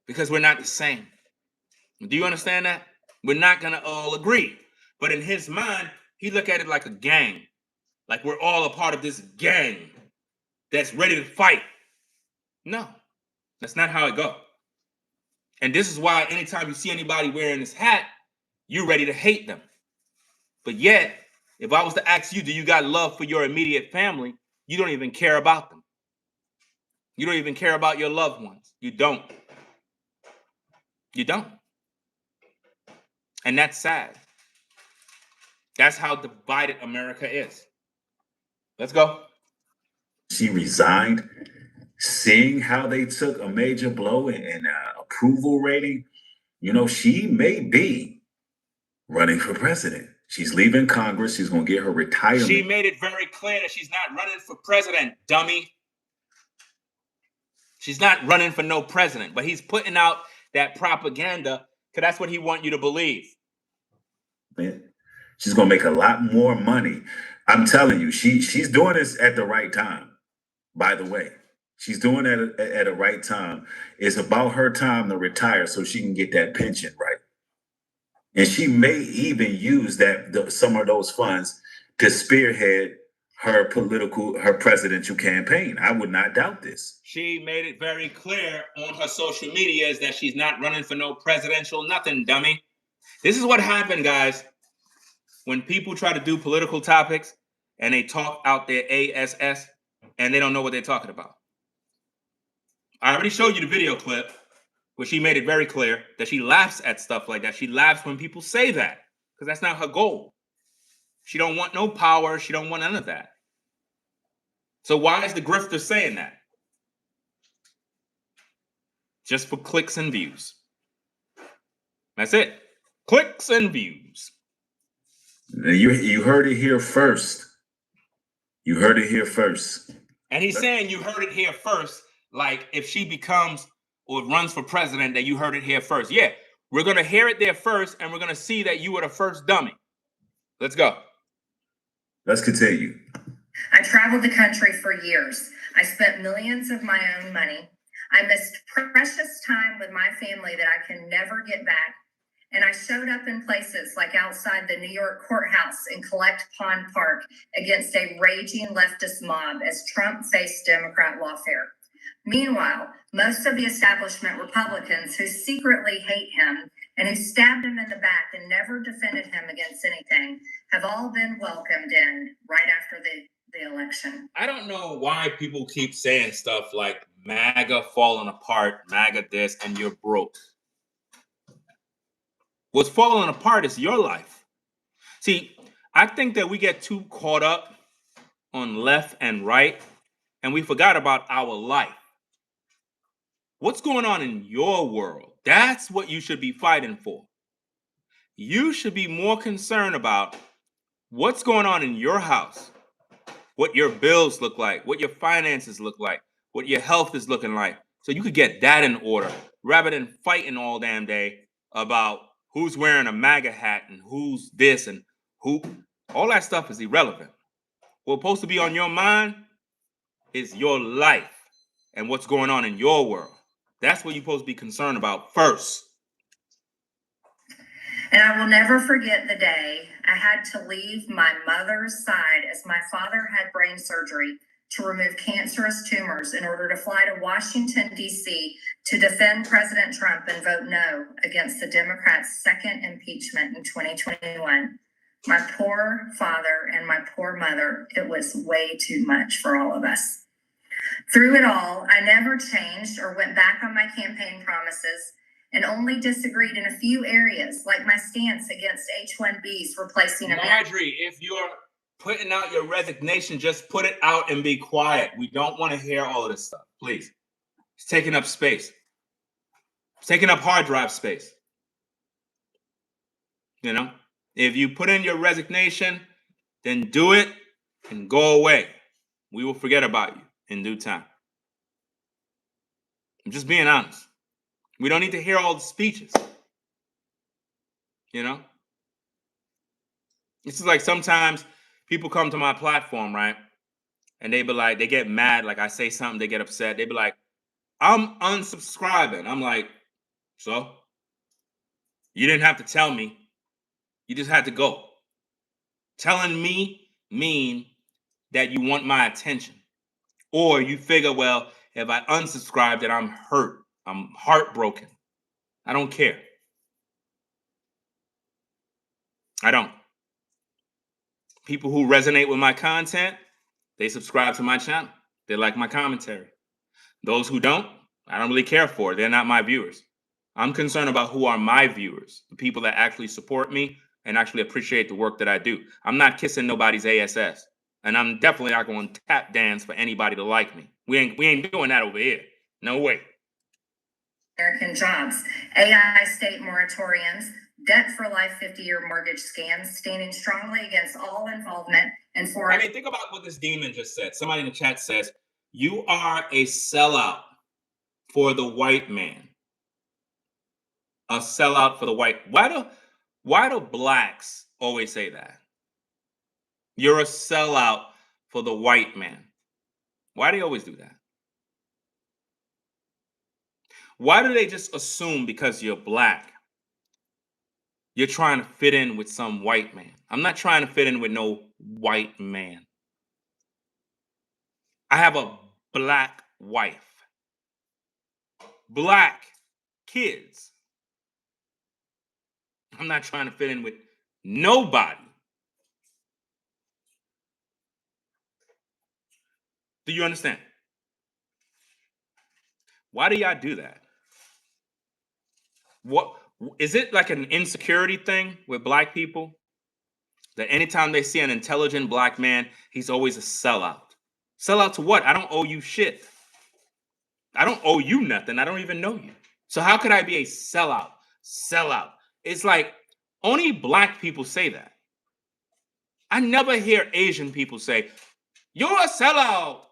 because we're not the same. Do you understand that? We're not going to all agree. But in his mind, he look at it like a gang. Like we're all a part of this gang that's ready to fight. No, that's not how it goes. And this is why anytime you see anybody wearing this hat, you're ready to hate them. But yet, if I was to ask you, do you got love for your immediate family? You don't even care about them. You don't even care about your loved ones. You don't. You don't. And that's sad. That's how divided America is. Let's go. She resigned, seeing how they took a major blow in approval rating, she may be running for president. She's leaving Congress. She's going to get her retirement. She made it very clear that she's not running for president, dummy. She's not running for no president, but he's putting out that propaganda because that's what he wants you to believe. Man, she's going to make a lot more money. I'm telling you, she's doing this at the right time, by the way. She's doing it at a right time. It's about her time to retire so she can get that pension right. And she may even use some of those funds to spearhead her presidential campaign. I would not doubt this. She made it very clear on her social media that she's not running for no presidential nothing, dummy. This is what happened, guys, when people try to do political topics and they talk out their ASS and they don't know what they're talking about. I already showed you the video clip where she made it very clear that she laughs at stuff like that. She laughs when people say that because that's not her goal. She don't want no power. She don't want none of that. So why is the grifter saying that? Just for clicks and views. That's it. Clicks and views. You heard it here first. You heard it here first. And he's saying you heard it here first. Like if she becomes or runs for president, that you heard it here first. Yeah, we're going to hear it there first, and we're going to see that you were the first dummy. Let's go. Let's continue. I traveled the country for years. I spent millions of my own money. I missed precious time with my family that I can never get back. And I showed up in places like outside the New York courthouse in Collect Pond Park against a raging leftist mob as Trump faced Democrat lawfare. Meanwhile, most of the establishment Republicans who secretly hate him and who stabbed him in the back and never defended him against anything have all been welcomed in right after the election. I don't know why people keep saying stuff like MAGA falling apart, MAGA this, and you're broke. What's falling apart is your life. See, I think that we get too caught up on left and right, and we forgot about our life. What's going on in your world? That's what you should be fighting for. You should be more concerned about what's going on in your house, what your bills look like, what your finances look like, what your health is looking like. So you could get that in order rather than fighting all damn day about who's wearing a MAGA hat and who's this and who. All that stuff is irrelevant. What's supposed to be on your mind is your life and what's going on in your world. That's what you're supposed to be concerned about first. And I will never forget the day I had to leave my mother's side as my father had brain surgery to remove cancerous tumors in order to fly to Washington, D.C. to defend President Trump and vote no against the Democrats' second impeachment in 2021. My poor father and my poor mother, it was way too much for all of us. Through it all, I never changed or went back on my campaign promises and only disagreed in a few areas, like my stance against H-1Bs replacing Marjorie, if you're putting out your resignation, just put it out and be quiet. We don't want to hear all of this stuff, please. It's taking up space. It's taking up hard drive space. You know, if you put in your resignation, then do it and go away. We will forget about you in due time. I'm just being honest. We don't need to hear all the speeches. You know? This is like sometimes people come to my platform, right? And they be like, they get mad. Like I say something, they get upset. They be like, I'm unsubscribing. I'm like, so? You didn't have to tell me. You just had to go. Telling me mean that you want my attention. Or you figure, well, if I unsubscribe, then I'm hurt. I'm heartbroken. I don't care. I don't. People who resonate with my content, they subscribe to my channel. They like my commentary. Those who don't, I don't really care for. They're not my viewers. I'm concerned about who are my viewers, the people that actually support me and actually appreciate the work that I do. I'm not kissing nobody's ASS. And I'm definitely not going to tap dance for anybody to like me. We ain't doing that over here. No way. American jobs, AI state moratoriums, debt for life 50-year mortgage scams, standing strongly against all involvement in foreign. I mean, think about what this demon just said. Somebody in the chat says, you are a sellout for the white man. A sellout for the white. Why do blacks always say that? You're a sellout for the white man. Why do they always do that? Why do they just assume because you're black, you're trying to fit in with some white man? I'm not trying to fit in with no white man. I have a black wife, black kids. I'm not trying to fit in with nobody. Do you understand? Why do y'all do that? What is it, like an insecurity thing with black people? That anytime they see an intelligent black man, he's always a sellout. Sellout to what? I don't owe you shit. I don't owe you nothing. I don't even know you. So how could I be a sellout? Sellout. It's like only black people say that. I never hear Asian people say, you're a sellout.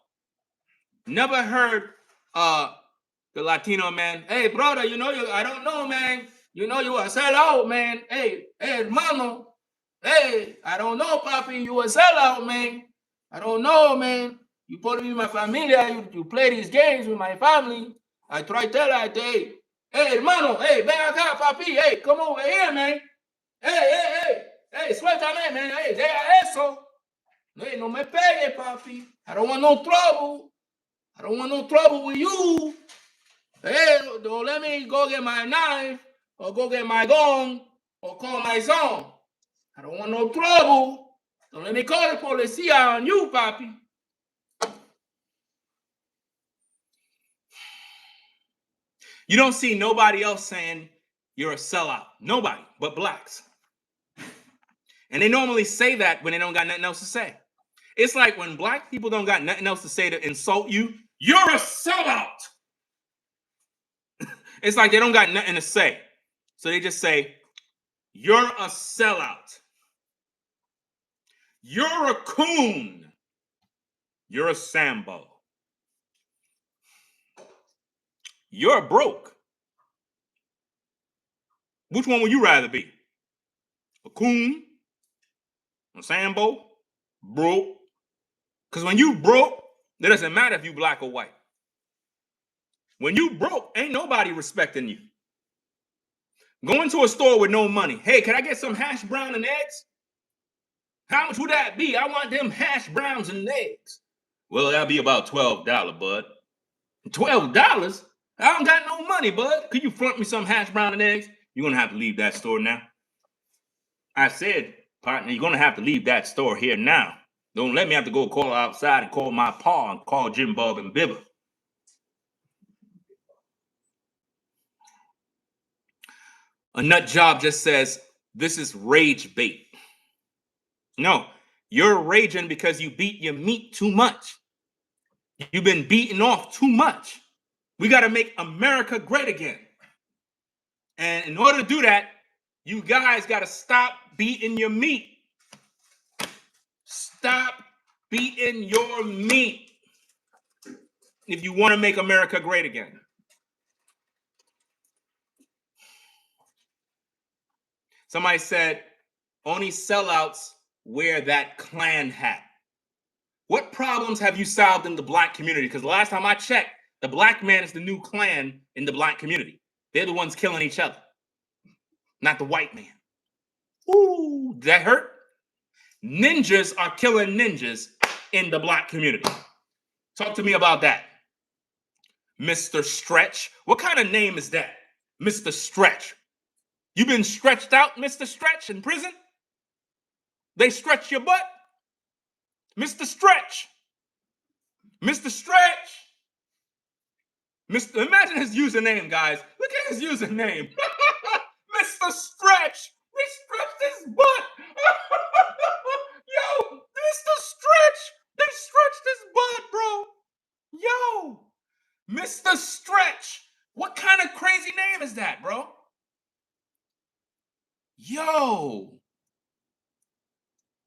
Never heard the Latino man, hey brother, you know I don't know, man. You know you a sellout, man. Hey, hermano. Hey, I don't know, papi. You a sellout, man. I don't know, man. You put me in my familia. You play these games with my family. I try to tell her, hey, hermano. Hey, ven acá, papi. Hey, come over here, man. Hey, suéltame, man. Hey, deja eso. Hey, no me pegue, papi. I don't want no trouble. I don't want no trouble with you. Hey, don't let me go get my knife or go get my gun or call my son. I don't want no trouble. Don't let me call the policía on you, papi. You don't see nobody else saying you're a sellout. Nobody but blacks. And they normally say that when they don't got nothing else to say. It's like when black people don't got nothing else to say to insult you, you're a sellout. It's like they don't got nothing to say. So they just say, you're a sellout. You're a coon. You're a Sambo. You're broke. Which one would you rather be? A coon? A Sambo? Broke? Because when you broke, it doesn't matter if you black or white. When you broke, ain't nobody respecting you. Go into a store with no money. Hey, can I get some hash brown and eggs? How much would that be? I want them hash browns and eggs. Well, that'll be about $12, bud. $12? I don't got no money, bud. Could you front me some hash brown and eggs? You're going to have to leave that store now. I said, partner, you're going to have to leave that store here now. Don't let me have to go call outside and call my pa and call Jim Bob and Bibba. A nut job just says, this is rage bait. No, you're raging because you beat your meat too much. You've been beaten off too much. We got to make America great again. And in order to do that, you guys got to stop beating your meat. Stop beating your meat if you want to make America great again. Somebody said, only sellouts wear that Klan hat. What problems have you solved in the black community? Because the last time I checked, the black man is the new Klan in the black community. They're the ones killing each other, not the white man. Ooh, did that hurt? Ninjas are killing ninjas in the black community. Talk to me about that. Mr. Stretch. What kind of name is that? Mr. Stretch. You been stretched out, Mr. Stretch, in prison? They stretch your butt? Mr. Stretch. Mr. Stretch. Imagine his username, guys. Look at his username. Mr. Stretch. We stretched his butt. Yo, Mr. Stretch. They stretched his butt, bro. Yo, Mr. Stretch. What kind of crazy name is that, bro? Yo.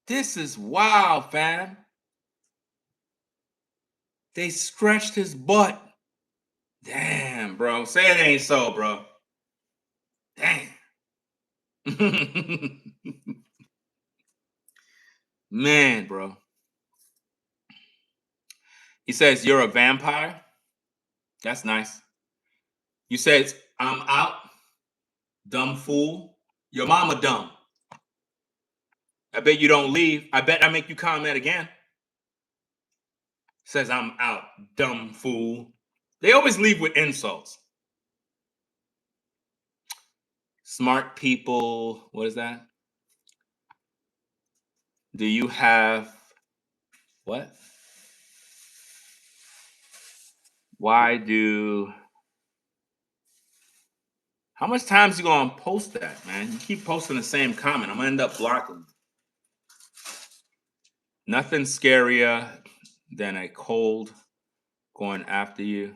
This is wild, fam. They stretched his butt. Damn, bro. Say it ain't so, bro. Damn. Man, bro. He says, you're a vampire. That's nice. You said, I'm out. Dumb fool. Your mama dumb. I bet you don't leave. I bet I make you comment again. Says, I'm out. Dumb fool. They always leave with insults. Smart people. What is that? Do you have what? How much times you gonna post that, man? You keep posting the same comment. I'm gonna end up blocking you. Nothing scarier than a cold going after you.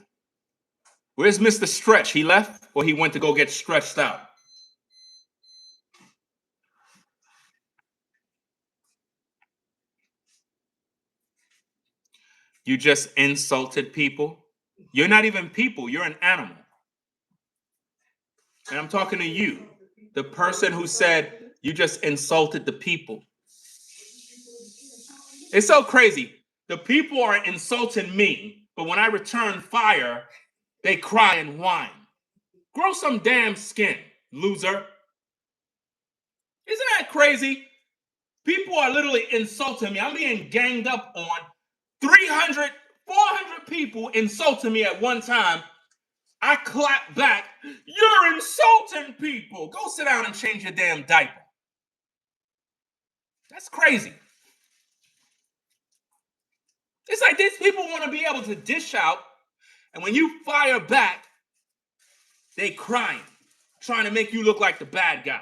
Where's Mr. Stretch? He left or he went to go get stretched out? You just insulted people. You're not even people. You're an animal. And I'm talking to you, the person who said you just insulted the people. It's so crazy. The people are insulting me, but when I return fire, they cry and whine. Grow some damn skin, loser. Isn't that crazy? People are literally insulting me. I'm being ganged up on. 300, 400 people insulting me at one time. I clap back. You're insulting people. Go sit down and change your damn diaper. That's crazy. It's like these people want to be able to dish out, and when you fire back, they crying, trying to make you look like the bad guy.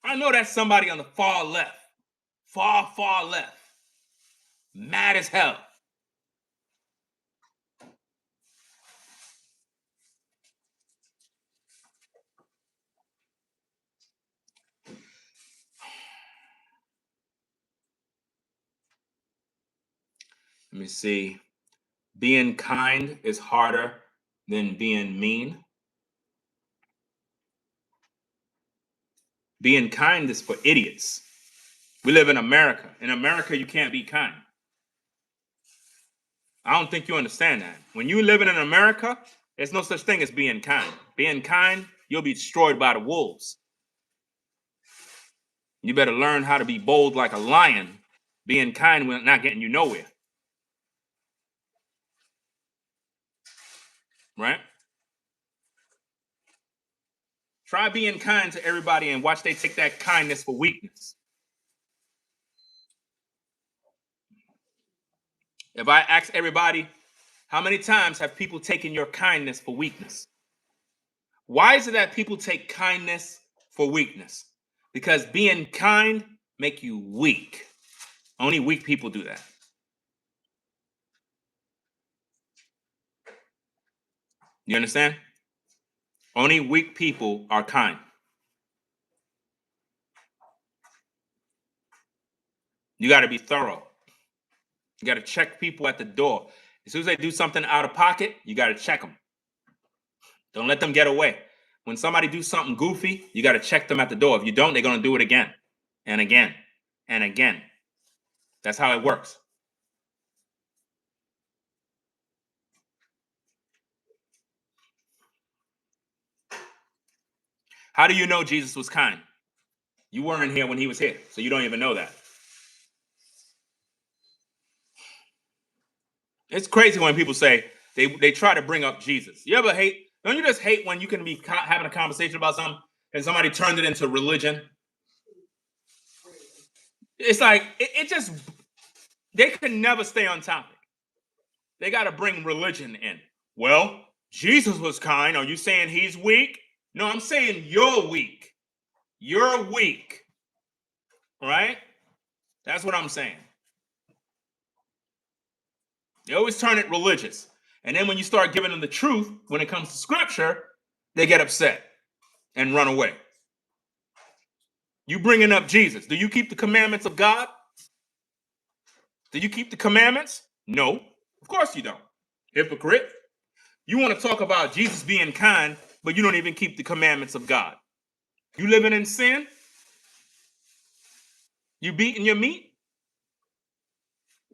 I know that's somebody on the far left, far left, mad as hell. Let me see. Being kind is harder than being mean. Being kind is for idiots. We live in America. In America, you can't be kind. I don't think you understand that. When you living in America, there's no such thing as being kind. Being kind, you'll be destroyed by the wolves. You better learn how to be bold like a lion. Being kind will not getting you nowhere. Right? Try being kind to everybody and watch they take that kindness for weakness. If I ask everybody, how many times have people taken your kindness for weakness? Why is it that people take kindness for weakness? Because being kind make you weak. Only weak people do that. You understand? Only weak people are kind. You got to be thorough. You got to check people at the door. As soon as they do something out of pocket, you got to check them. Don't let them get away. When somebody do something goofy, you got to check them at the door. If you don't, they're going to do it again and again and again. That's how it works. How do you know Jesus was kind? You weren't here when he was here, so you don't even know that. It's crazy when people say they try to bring up Jesus. You ever hate? Don't you just hate when you can be having a conversation about something and somebody turned it into religion? It's like it just they can never stay on topic. They got to bring religion in. Well, Jesus was kind. Are you saying he's weak? No, I'm saying you're weak. You're weak. All right? That's what I'm saying. They always turn it religious. And then when you start giving them the truth, when it comes to scripture, they get upset and run away. You bringing up Jesus. Do you keep the commandments of God? Do you keep the commandments? No, of course you don't. Hypocrite. You want to talk about Jesus being kind, but you don't even keep the commandments of God. You living in sin? You beating your meat?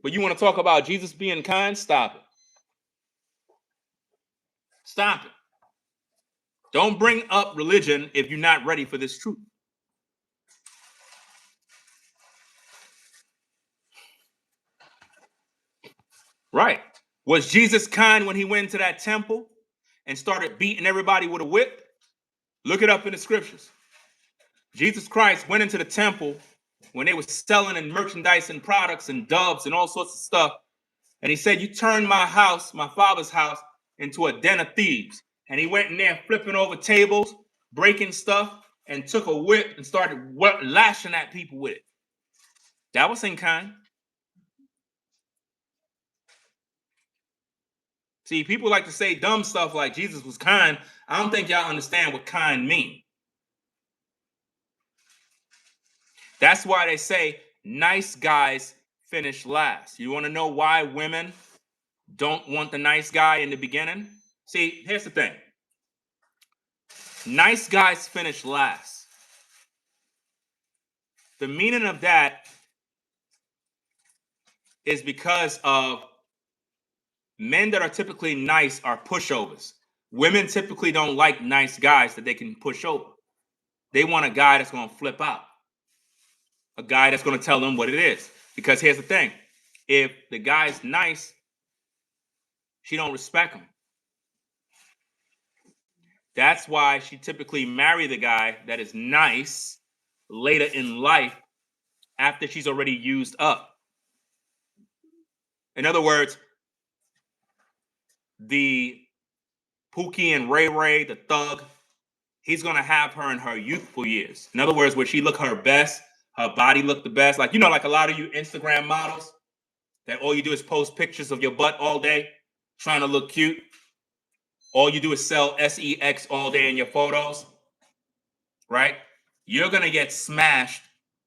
But you want to talk about Jesus being kind? Stop it. Stop it. Don't bring up religion if you're not ready for this truth. Right. Was Jesus kind when he went into that temple and started beating everybody with a whip? Look it up in the scriptures. Jesus Christ went into the temple when they were selling and merchandising products and doves and all sorts of stuff. And he said, you turned my house, my father's house, into a den of thieves. And he went in there flipping over tables, breaking stuff, and took a whip and started lashing at people with it. That wasn't kind. See, people like to say dumb stuff like Jesus was kind. I don't think y'all understand what kind mean. That's why they say nice guys finish last. You want to know why women don't want the nice guy in the beginning? See, here's the thing. Nice guys finish last. The meaning of that is because of men that are typically nice are pushovers. Women typically don't like nice guys that they can push over. They want a guy that's going to flip out. A guy that's going to tell them what it is. Because here's the thing. If the guy's nice, she don't respect him. That's why she typically marry the guy that is nice later in life after she's already used up. In other words, the Pookie and Ray Ray, the thug, he's going to have her in her youthful years. In other words, where she look her best, her body look the best. Like, you know, like a lot of you Instagram models that all you do is post pictures of your butt all day, trying to look cute. All you do is sell sex all day in your photos, right? You're going to get smashed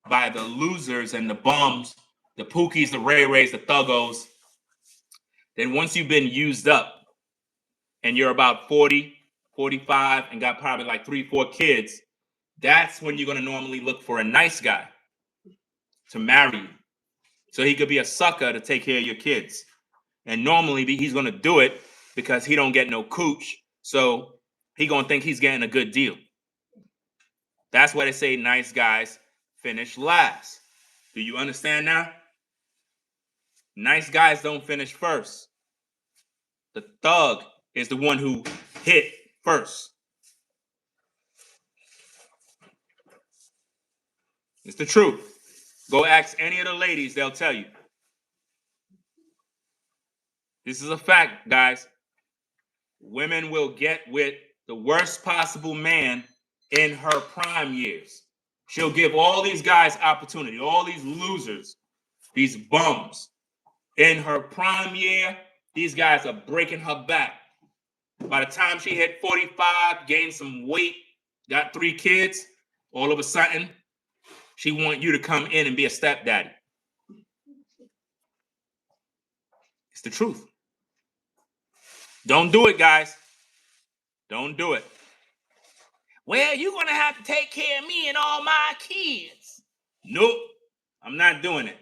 by the losers and the bums, the Pookies, the Ray Rays, the thuggos, Then once you've been used up and you're about 40, 45 and got probably like 3, 4 kids, that's when you're going to normally look for a nice guy to marry you. So he could be a sucker to take care of your kids. And normally he's going to do it because he don't get no cooch. So he going to think he's getting a good deal. That's why they say nice guys finish last. Do you understand now? Nice guys don't finish first. The thug is the one who hit first. It's the truth. Go ask any of the ladies, they'll tell you. This is a fact, guys. Women will get with the worst possible man in her prime years. She'll give all these guys opportunity, all these losers, these bums. In her prime year, these guys are breaking her back. By the time she hit 45, gained some weight, got 3 kids, all of a sudden, she want you to come in and be a stepdaddy. It's the truth. Don't do it, guys. Don't do it. Well, you're going to have to take care of me and all my kids. Nope, I'm not doing it.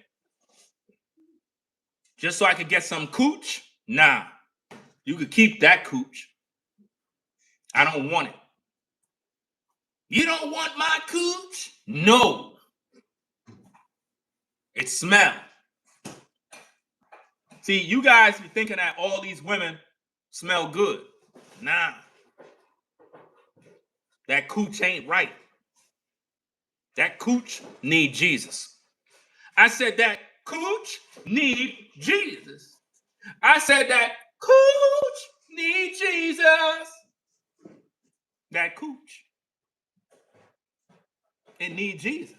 Just so I could get some cooch? Nah, you could keep that cooch. I don't want it. You don't want my cooch? No. It smells. See, you guys be thinking that all these women smell good. Nah. That cooch ain't right. That cooch need Jesus. I said that cooch need Jesus. I said that cooch need Jesus. That cooch. It need Jesus.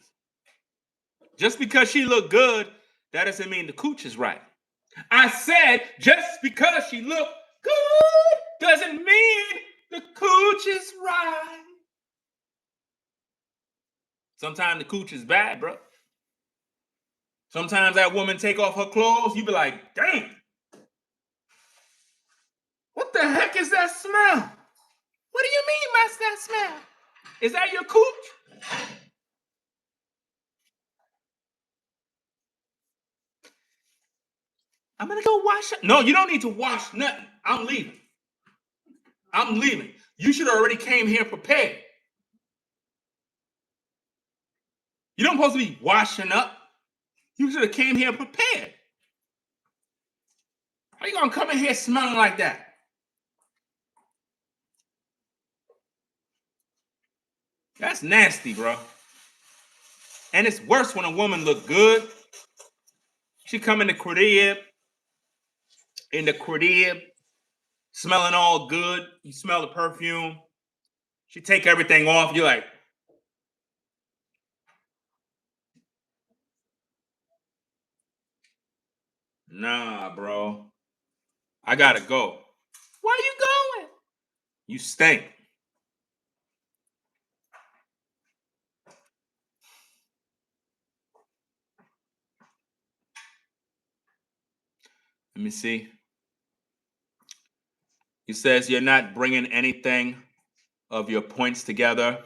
Just because she look good, that doesn't mean the cooch is right. I said just because she look good doesn't mean the cooch is right. Sometimes the cooch is bad, bro. Sometimes that woman take off her clothes, you be like, dang. What the heck is that smell? What do you mean by that smell? Is that your cooch? I'm gonna go wash it. No, you don't need to wash nothing. I'm leaving. I'm leaving. You should have already came here prepared. You don't supposed to be washing up. You should have came here prepared. How you gonna come in here smelling like that? That's nasty, bro. And it's worse when a woman look good. She come in the crib, smelling all good. You smell the perfume. She take everything off. You're like, nah, bro. I gotta go. Why you going? You stink. Let me see. He says you're not bringing anything of your points together.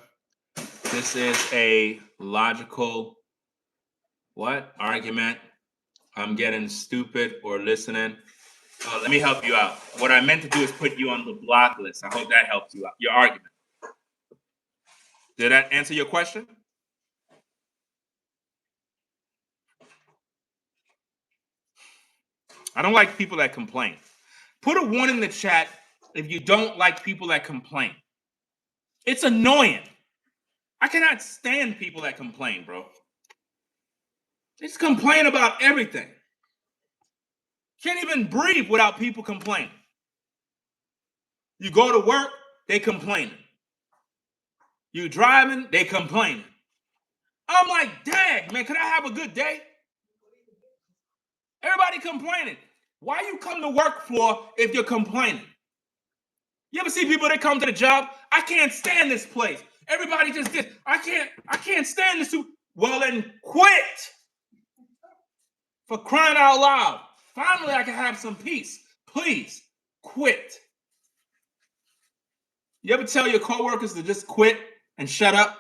This is a logical argument. I'm getting stupid or listening. Let me help you out. What I meant to do is put you on the block list. I hope that helps you out. Your argument. Did that answer your question? I don't like people that complain. Put a 1 in the chat if you don't like people that complain. It's annoying. I cannot stand people that complain, bro. They just complain about everything. Can't even breathe without people complaining. You go to work, they complaining. You driving, they complaining. I'm like, dang, man, can I have a good day? Everybody complaining. Why you come to work for if you're complaining? You ever see people that come to the job? I can't stand this place. Everybody just did. I can't stand this. Well, then quit. For crying out loud. Finally, I can have some peace. please quit. You ever tell your coworkers to just quit and shut up?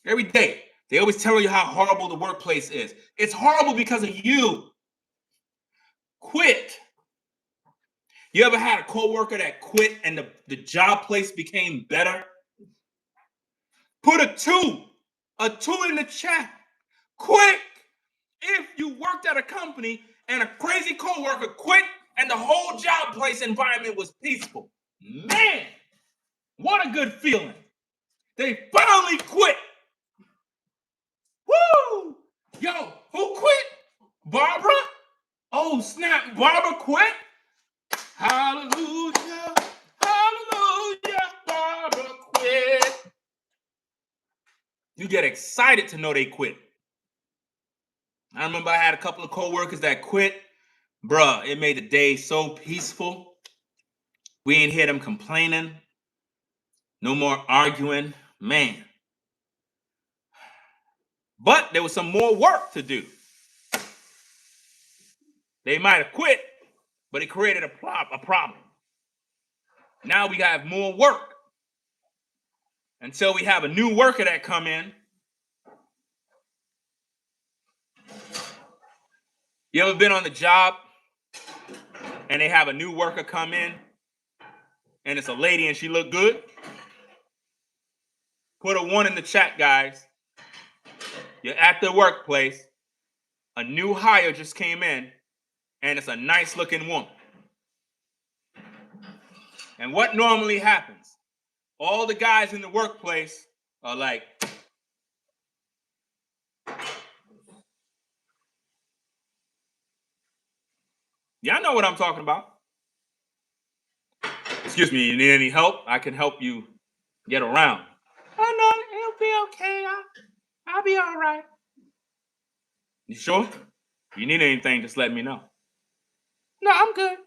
Every day, they always tell you how horrible the workplace is. It's horrible because of you. Quit. You ever had a coworker that quit and the job place became better? Put a two in the chat. Quick. If you worked at a company and a crazy coworker quit and the whole job place environment was peaceful. Man, what a good feeling. They finally quit. Woo! Yo, who quit? Barbara? Oh, snap. Barbara quit? Hallelujah. Hallelujah. Barbara quit. You get excited to know they quit. I remember I had a couple of coworkers that quit. Bruh, it made the day so peaceful. We ain't hear them complaining. No more arguing. Man. But there was some more work to do. They might have quit, but it created a problem. Now we have more work. Until we have a new worker that come in. You ever been on the job and they have a new worker come in and it's a lady and she look good? Put a 1 in the chat, guys. You're at the workplace. A new hire just came in and it's a nice looking woman. And what normally happens? All the guys in the workplace are like, y'all know what I'm talking about. Excuse me, you need any help? I can help you get around. Oh, no, it'll be okay. I'll be all right. You sure? If you need anything, just let me know. No, I'm good.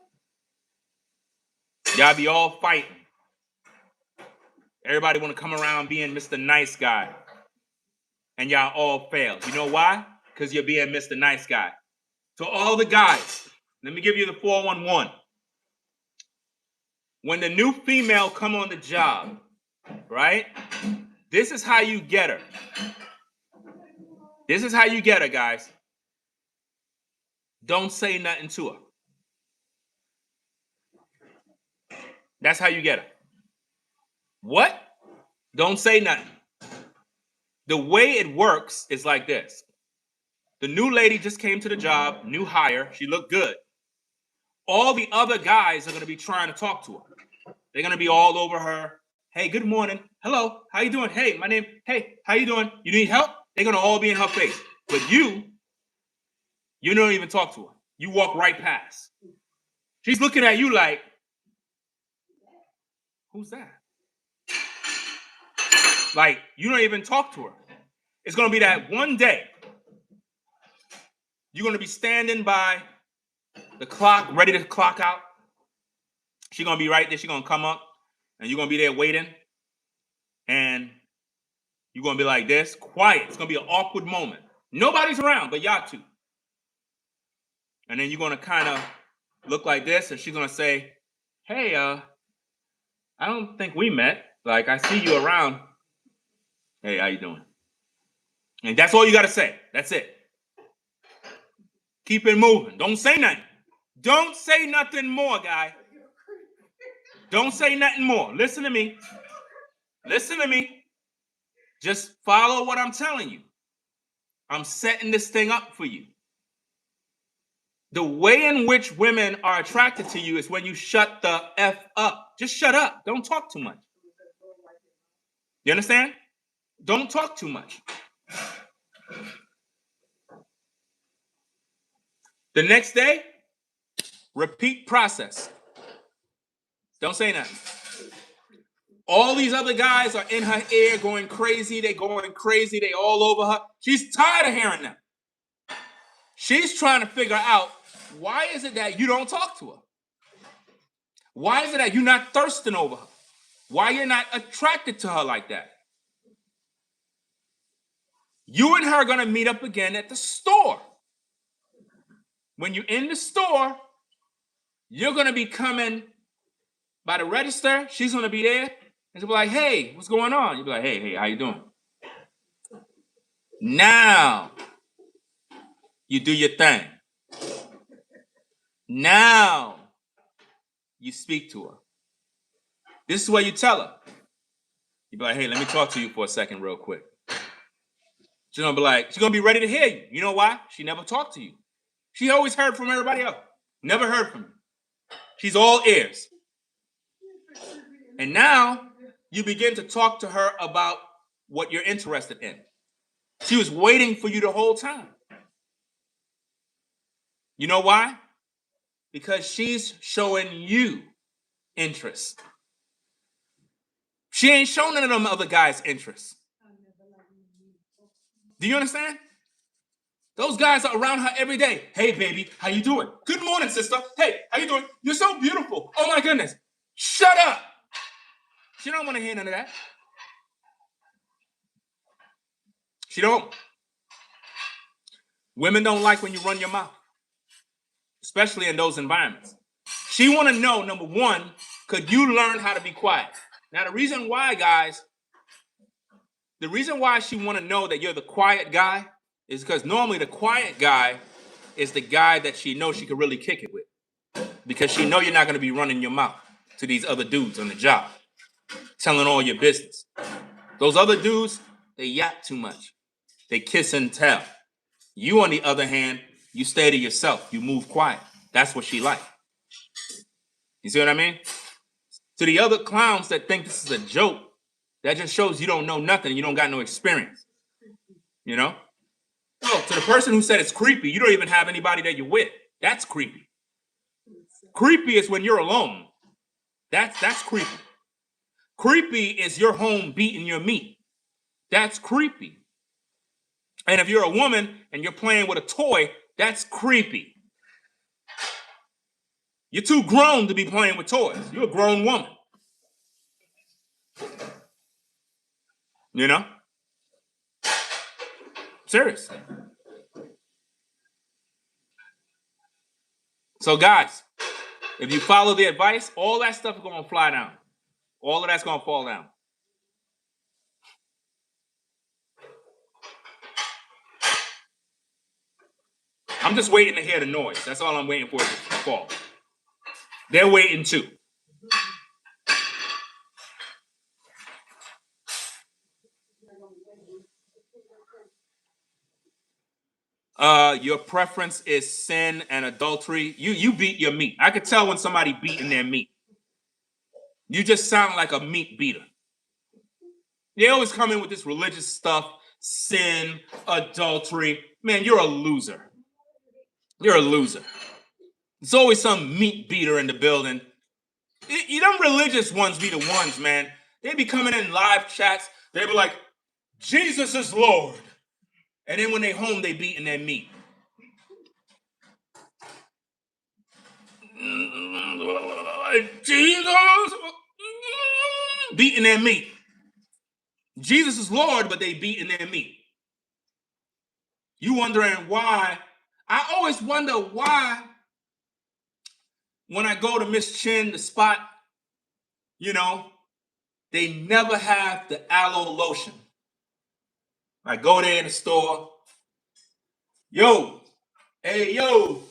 Y'all be all fighting. Everybody want to come around being Mr. Nice Guy. And y'all all fail. You know why? Because you're being Mr. Nice Guy. So all the guys, let me give you the 411. When the new female come on the job, right? This is how you get her. This is how you get her, guys. Don't say nothing to her. That's how you get her. What? Don't say nothing. The way it works is like this. The new lady just came to the job, new hire. She looked good. All the other guys are going to be trying to talk to her. They're going to be all over her. Hey, good morning. Hello. How you doing? Hey, my name. Hey, how you doing? You need help? They're going to all be in her face. But you don't even talk to her. You walk right past. She's looking at you like, who's that? Like, you don't even talk to her. It's going to be that one day. You're going to be standing by the clock, ready to clock out. She's going to be right there. She's going to come up, and you're going to be there waiting. And you're going to be like this, quiet. It's going to be an awkward moment. Nobody's around but y'all two. And then you're going to kind of look like this, and she's going to say, hey, I don't think we met. Like, I see you around. Hey, how you doing? And that's all you got to say. That's it. Keep it moving. Don't say nothing. Don't say nothing more, guy. Don't say nothing more. Listen to me. Listen to me. Just follow what I'm telling you. I'm setting this thing up for you. The way in which women are attracted to you is when you shut the F up. Just shut up. Don't talk too much. You understand? Don't talk too much. The next day, repeat process. Don't say nothing. All these other guys are in her ear going crazy. They're going crazy. They all over her. She's tired of hearing them. She's trying to figure out, why is it that you don't talk to her? Why is it that you're not thirsting over her? Why you're not attracted to her like that? You and her are going to meet up again at the store. When you're in the store, You're going to be coming by the register. She's going to be there. And she'll be like, hey, what's going on? You'll be like, hey, how you doing? Now, you do your thing. Now, you speak to her. This is what you tell her. You be like, hey, let me talk to you for a second real quick. She's going to be like, she's going to be ready to hear you. You know why? She never talked to you. She always heard from everybody else. Never heard from you. She's all ears. And now, you begin to talk to her about what you're interested in. She was waiting for you the whole time. You know why? Because she's showing you interest. She ain't showing none of them other guys interest. Do you understand? Those guys are around her every day. Hey, baby, how you doing? Good morning, sister. Hey, how you doing? You're so beautiful. Oh, my goodness. Shut up. She don't want to hear none of that. She don't. Women don't like when you run your mouth, especially in those environments. She want to know, number one, could you learn how to be quiet? Now, the reason why, guys, the reason why she want to know that you're the quiet guy is because normally the quiet guy is the guy that she knows she could really kick it with, because she know you're not going to be running your mouth to these other dudes on the job, telling all your business. Those other dudes, they yap too much. They kiss and tell. You, on the other hand, you stay to yourself. You move quiet. That's what she like. You see what I mean? To the other clowns that think this is a joke, that just shows you don't know nothing. You don't got no experience. You know? Oh, to the person who said it's creepy, you don't even have anybody that you're with. That's creepy. Creepy is when you're alone. That's creepy. Creepy is your home beating your meat. That's creepy. And if you're a woman and you're playing with a toy, that's creepy. You're too grown to be playing with toys. You're a grown woman. You know? Serious. So guys, if you follow the advice, all that stuff is going to fly down. All of that's going to fall down. I'm just waiting to hear the noise. That's all I'm waiting for it to fall. They're waiting too. Your preference is sin and adultery. You beat your meat. I could tell when somebody beating their meat. You just sound like a meat beater. They always come in with this religious stuff, sin, adultery. Man, you're a loser. You're a loser. There's always some meat beater in the building. You them religious ones be the ones, man. They be coming in live chats. They be like, Jesus is Lord. And then when they home, they beating their meat. Jesus beating their meat. Jesus is Lord, but they beating their meat. You wondering why? I always wonder why when I go to Miss Chin, the spot, you know, they never have the aloe lotion. I go there in the store. Yo, hey, yo,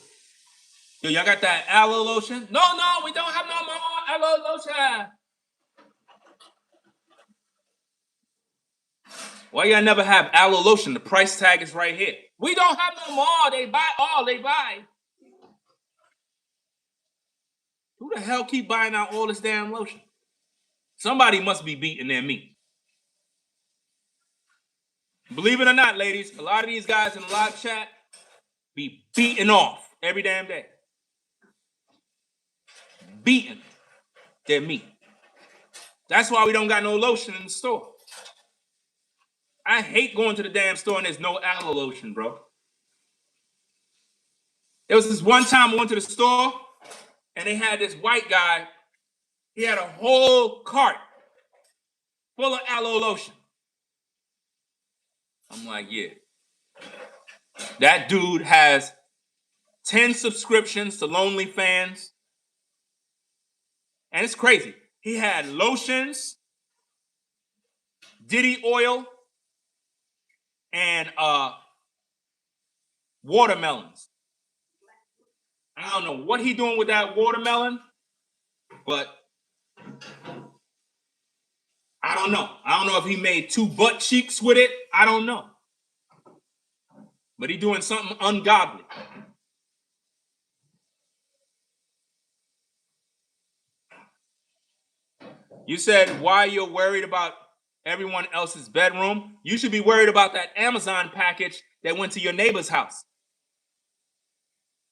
y'all got that aloe lotion? No, we don't have no more aloe lotion. Why y'all never have aloe lotion? The price tag is right here. We don't have no more. They buy all they buy. Who the hell keep buying out all this damn lotion? Somebody must be beating their meat. Believe it or not, ladies, a lot of these guys in the live chat be beating off every damn day. Beating their meat. That's why we don't got no lotion in the store. I hate going to the damn store and there's no aloe lotion, bro. There was this one time I went to the store and they had this white guy. He had a whole cart full of aloe lotion. I'm like, yeah. That dude has 10 subscriptions to OnlyFans. And it's crazy. He had lotions, Diddy oil, and watermelons. I don't know what he doing with that watermelon, but I don't know. I don't know if he made 2 butt cheeks with it. I don't know. But he doing something ungodly. You said why you're worried about everyone else's bedroom. You should be worried about that Amazon package that went to your neighbor's house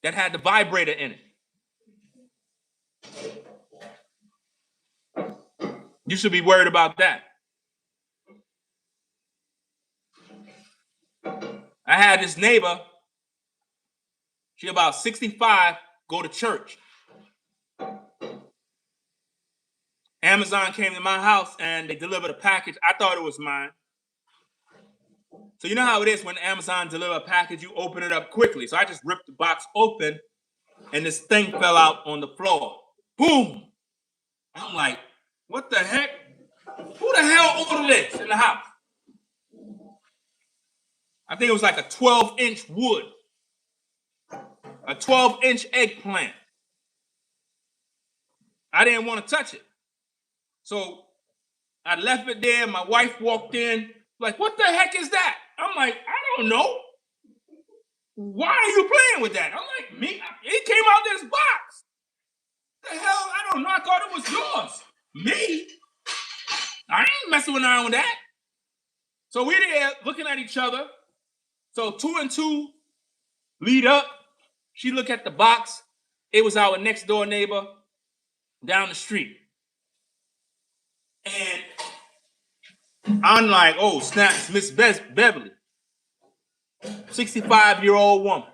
that had the vibrator in it. You should be worried about that. I had this neighbor, she about 65, go to church. Amazon came to my house and they delivered a package. I thought it was mine. So you know how it is when Amazon deliver a package, you open it up quickly. So I just ripped the box open and this thing fell out on the floor. Boom! I'm like, what the heck? Who the hell ordered this in the house? I think it was like a 12-inch wood. A 12-inch eggplant. I didn't want to touch it. So I left it there. My wife walked in, like, what the heck is that? I'm like, I don't know. Why are you playing with that? I'm like, me? It came out of this box. The hell? I don't know. I thought it was yours. Me? I ain't messing around with that. So we're there looking at each other. So 2 and 2 lead up. She looked at the box. It was our next door neighbor down the street. And I'm like, oh, snaps, Miss Beverly. 65-year-old woman.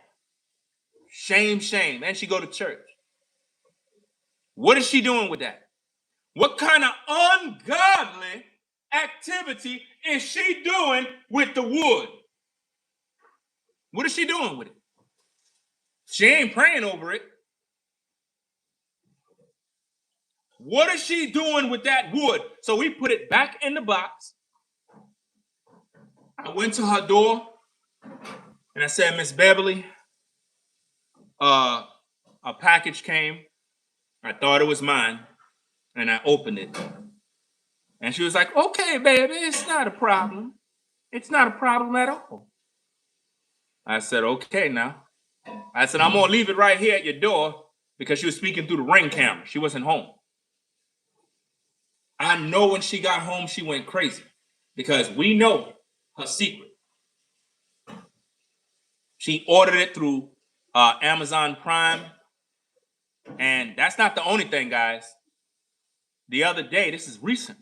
Shame, shame. And she go to church. What is she doing with that? What kind of ungodly activity is she doing with the wood? What is she doing with it? She ain't praying over it. What is she doing with that wood? So we put it back in the box. I went to her door and I said, Miss Beverly, a package came. I thought it was mine. And I opened it. And she was like, okay, baby, it's not a problem. It's not a problem at all. I said, okay, now. I said, I'm going to leave it right here at your door because she was speaking through the Ring camera. She wasn't home. I know when she got home, she went crazy because we know her secret. She ordered it through Amazon Prime. And that's not the only thing, guys. The other day, this is recent,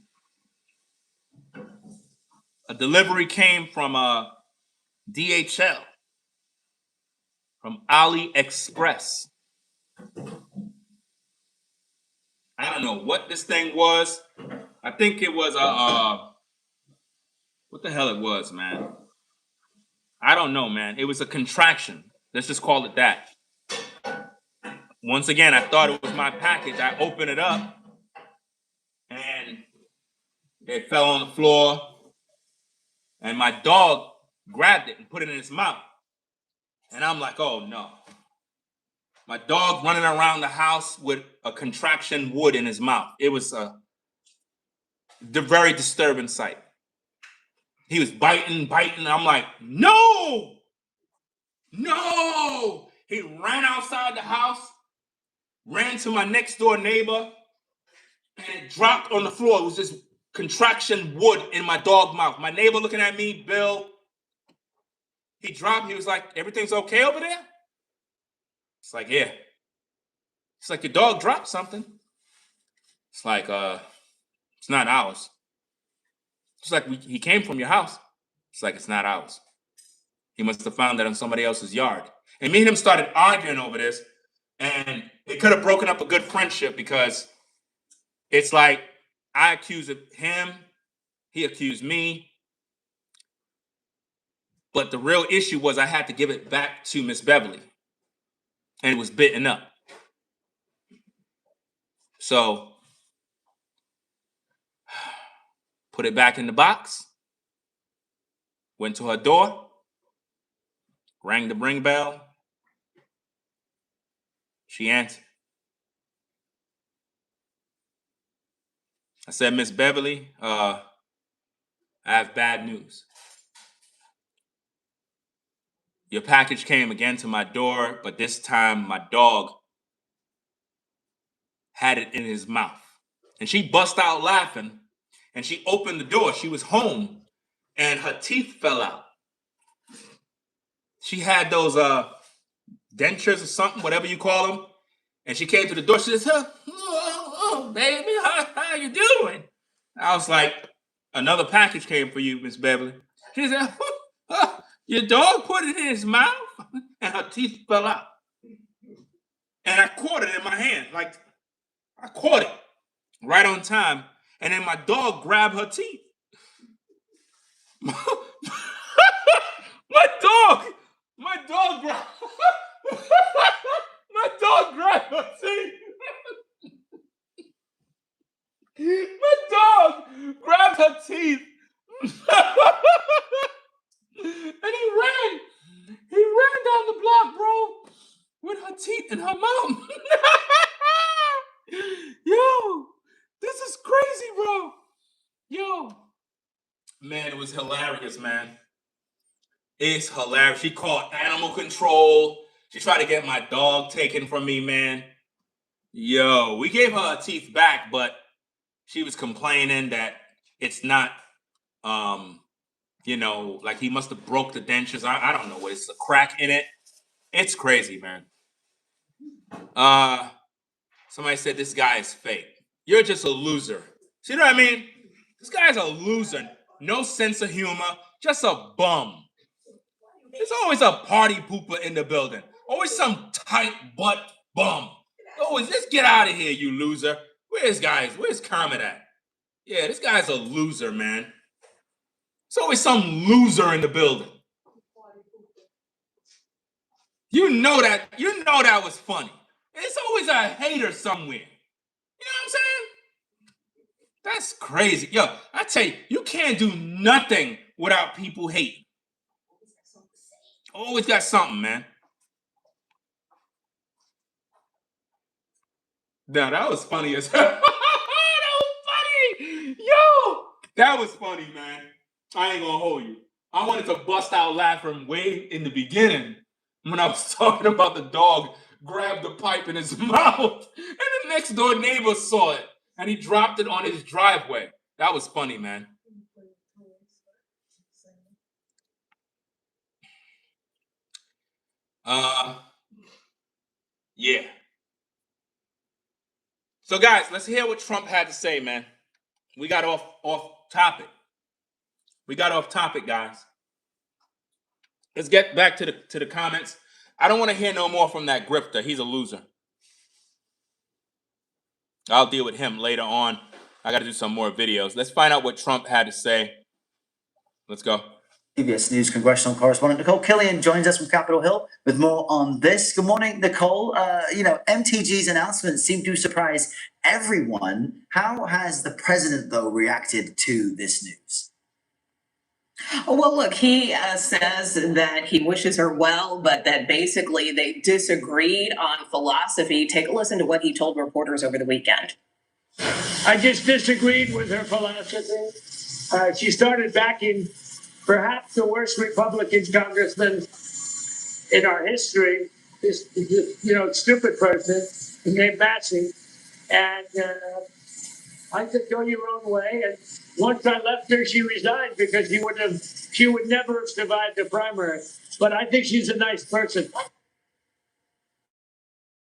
a delivery came from DHL, from AliExpress. I don't know what this thing was. I think it was what the hell it was, man. I don't know, man. It was a contraction. Let's just call it that. Once again, I thought it was my package. I opened it up and it fell on the floor. And my dog grabbed it and put it in his mouth. And I'm like, oh no. My dog running around the house with a contraction wood in his mouth. It was a very disturbing sight. He was biting. I'm like, no. He ran outside the house, ran to my next door neighbor, and it dropped on the floor. It was this contraction wood in my dog mouth. My neighbor looking at me, Bill, he dropped. He was like, everything's okay over there? It's like, yeah. It's like, your dog dropped something. It's like, it's not ours. It's like, he came from your house. It's like, it's not ours. He must have found that in somebody else's yard. And me and him started arguing over this. And it could have broken up a good friendship because it's like, I accused him. He accused me. But the real issue was I had to give it back to Miss Beverly. And it was bitten up. So put it back in the box, went to her door, rang the ring bell. She answered. I said, Miss Beverly, I have bad news. Your package came again to my door, but this time my dog had it in his mouth. And she bust out laughing, and she opened the door. She was home, and her teeth fell out. She had those dentures or something, whatever you call them. And she came to the door. She said, oh, baby, how you doing? I was like, another package came for you, Miss Beverly. She said, your dog put it in his mouth? And her teeth fell out. And I caught it in my hand. Like, I caught it right on time. And then my dog grabbed her teeth. My dog grabbed her teeth. My dog grabbed her teeth. And he ran down the block, bro, with her teeth in her mouth. Yo, this is crazy, bro. Yo. Man, it was hilarious, man. It's hilarious. She called animal control. She tried to get my dog taken from me, man. Yo, we gave her her teeth back, but she was complaining that it's not, like he must have broke the dentures. I don't know what, it's a crack in it. It's crazy, man. Somebody said this guy is fake. You're just a loser. See what I mean? This guy's a loser. No sense of humor. Just a bum. There's always a party pooper in the building. Always some tight butt bum. Always, let's get out of here, you loser. Where's Kermit at? Yeah, this guy's a loser, man. There's always some loser in the building. You know that was funny. There's always a hater somewhere. You know what I'm saying? That's crazy. Yo, I tell you, you can't do nothing without people hating. Always got something, man. Now, that was funny as hell. That was funny. Yo, that was funny, man. I ain't gonna hold you. I wanted to bust out laughing way in the beginning when I was talking about the dog grabbed the pipe in his mouth and the next door neighbor saw it and he dropped it on his driveway. That was funny, man. Yeah. So, guys, let's hear what Trump had to say, man. We got off topic. Guys. Let's get back to the comments. I don't want to hear no more from that Grifter. He's a loser. I'll deal with him later on. I got to do some more videos. Let's find out what Trump had to say. Let's go. CBS News congressional correspondent Nicole Killian joins us from Capitol Hill with more on this. Good morning, Nicole. MTG's announcement seemed to surprise everyone. How has the president, though, reacted to this news? Well, look, he says that he wishes her well, but that basically they disagreed on philosophy. Take a listen to what he told reporters over the weekend. I just disagreed with her philosophy. She started backing perhaps the worst Republican congressman in our history, this stupid person named Massey. And I said, go your own way. And once I left her, she resigned because she would never have survived the primary. But I think she's a nice person.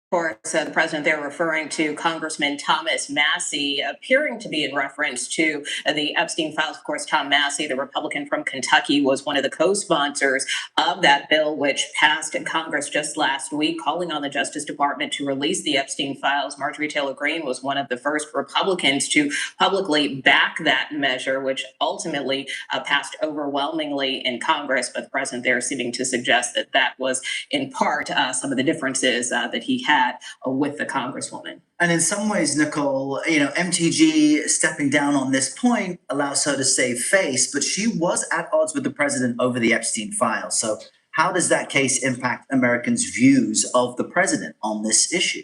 Of course, the president there referring to Congressman Thomas Massey, appearing to be in reference to the Epstein files. Of course, Tom Massey, the Republican from Kentucky, was one of the co-sponsors of that bill, which passed in Congress just last week, calling on the Justice Department to release the Epstein files. Marjorie Taylor Greene was one of the first Republicans to publicly back that measure, which ultimately passed overwhelmingly in Congress. But the president there seeming to suggest that was in part some of the differences that he had had with the Congresswoman. And in some ways, Nicole, MTG stepping down on this point allows her to save face, but she was at odds with the president over the Epstein files. So how does that case impact Americans' views of the president on this issue?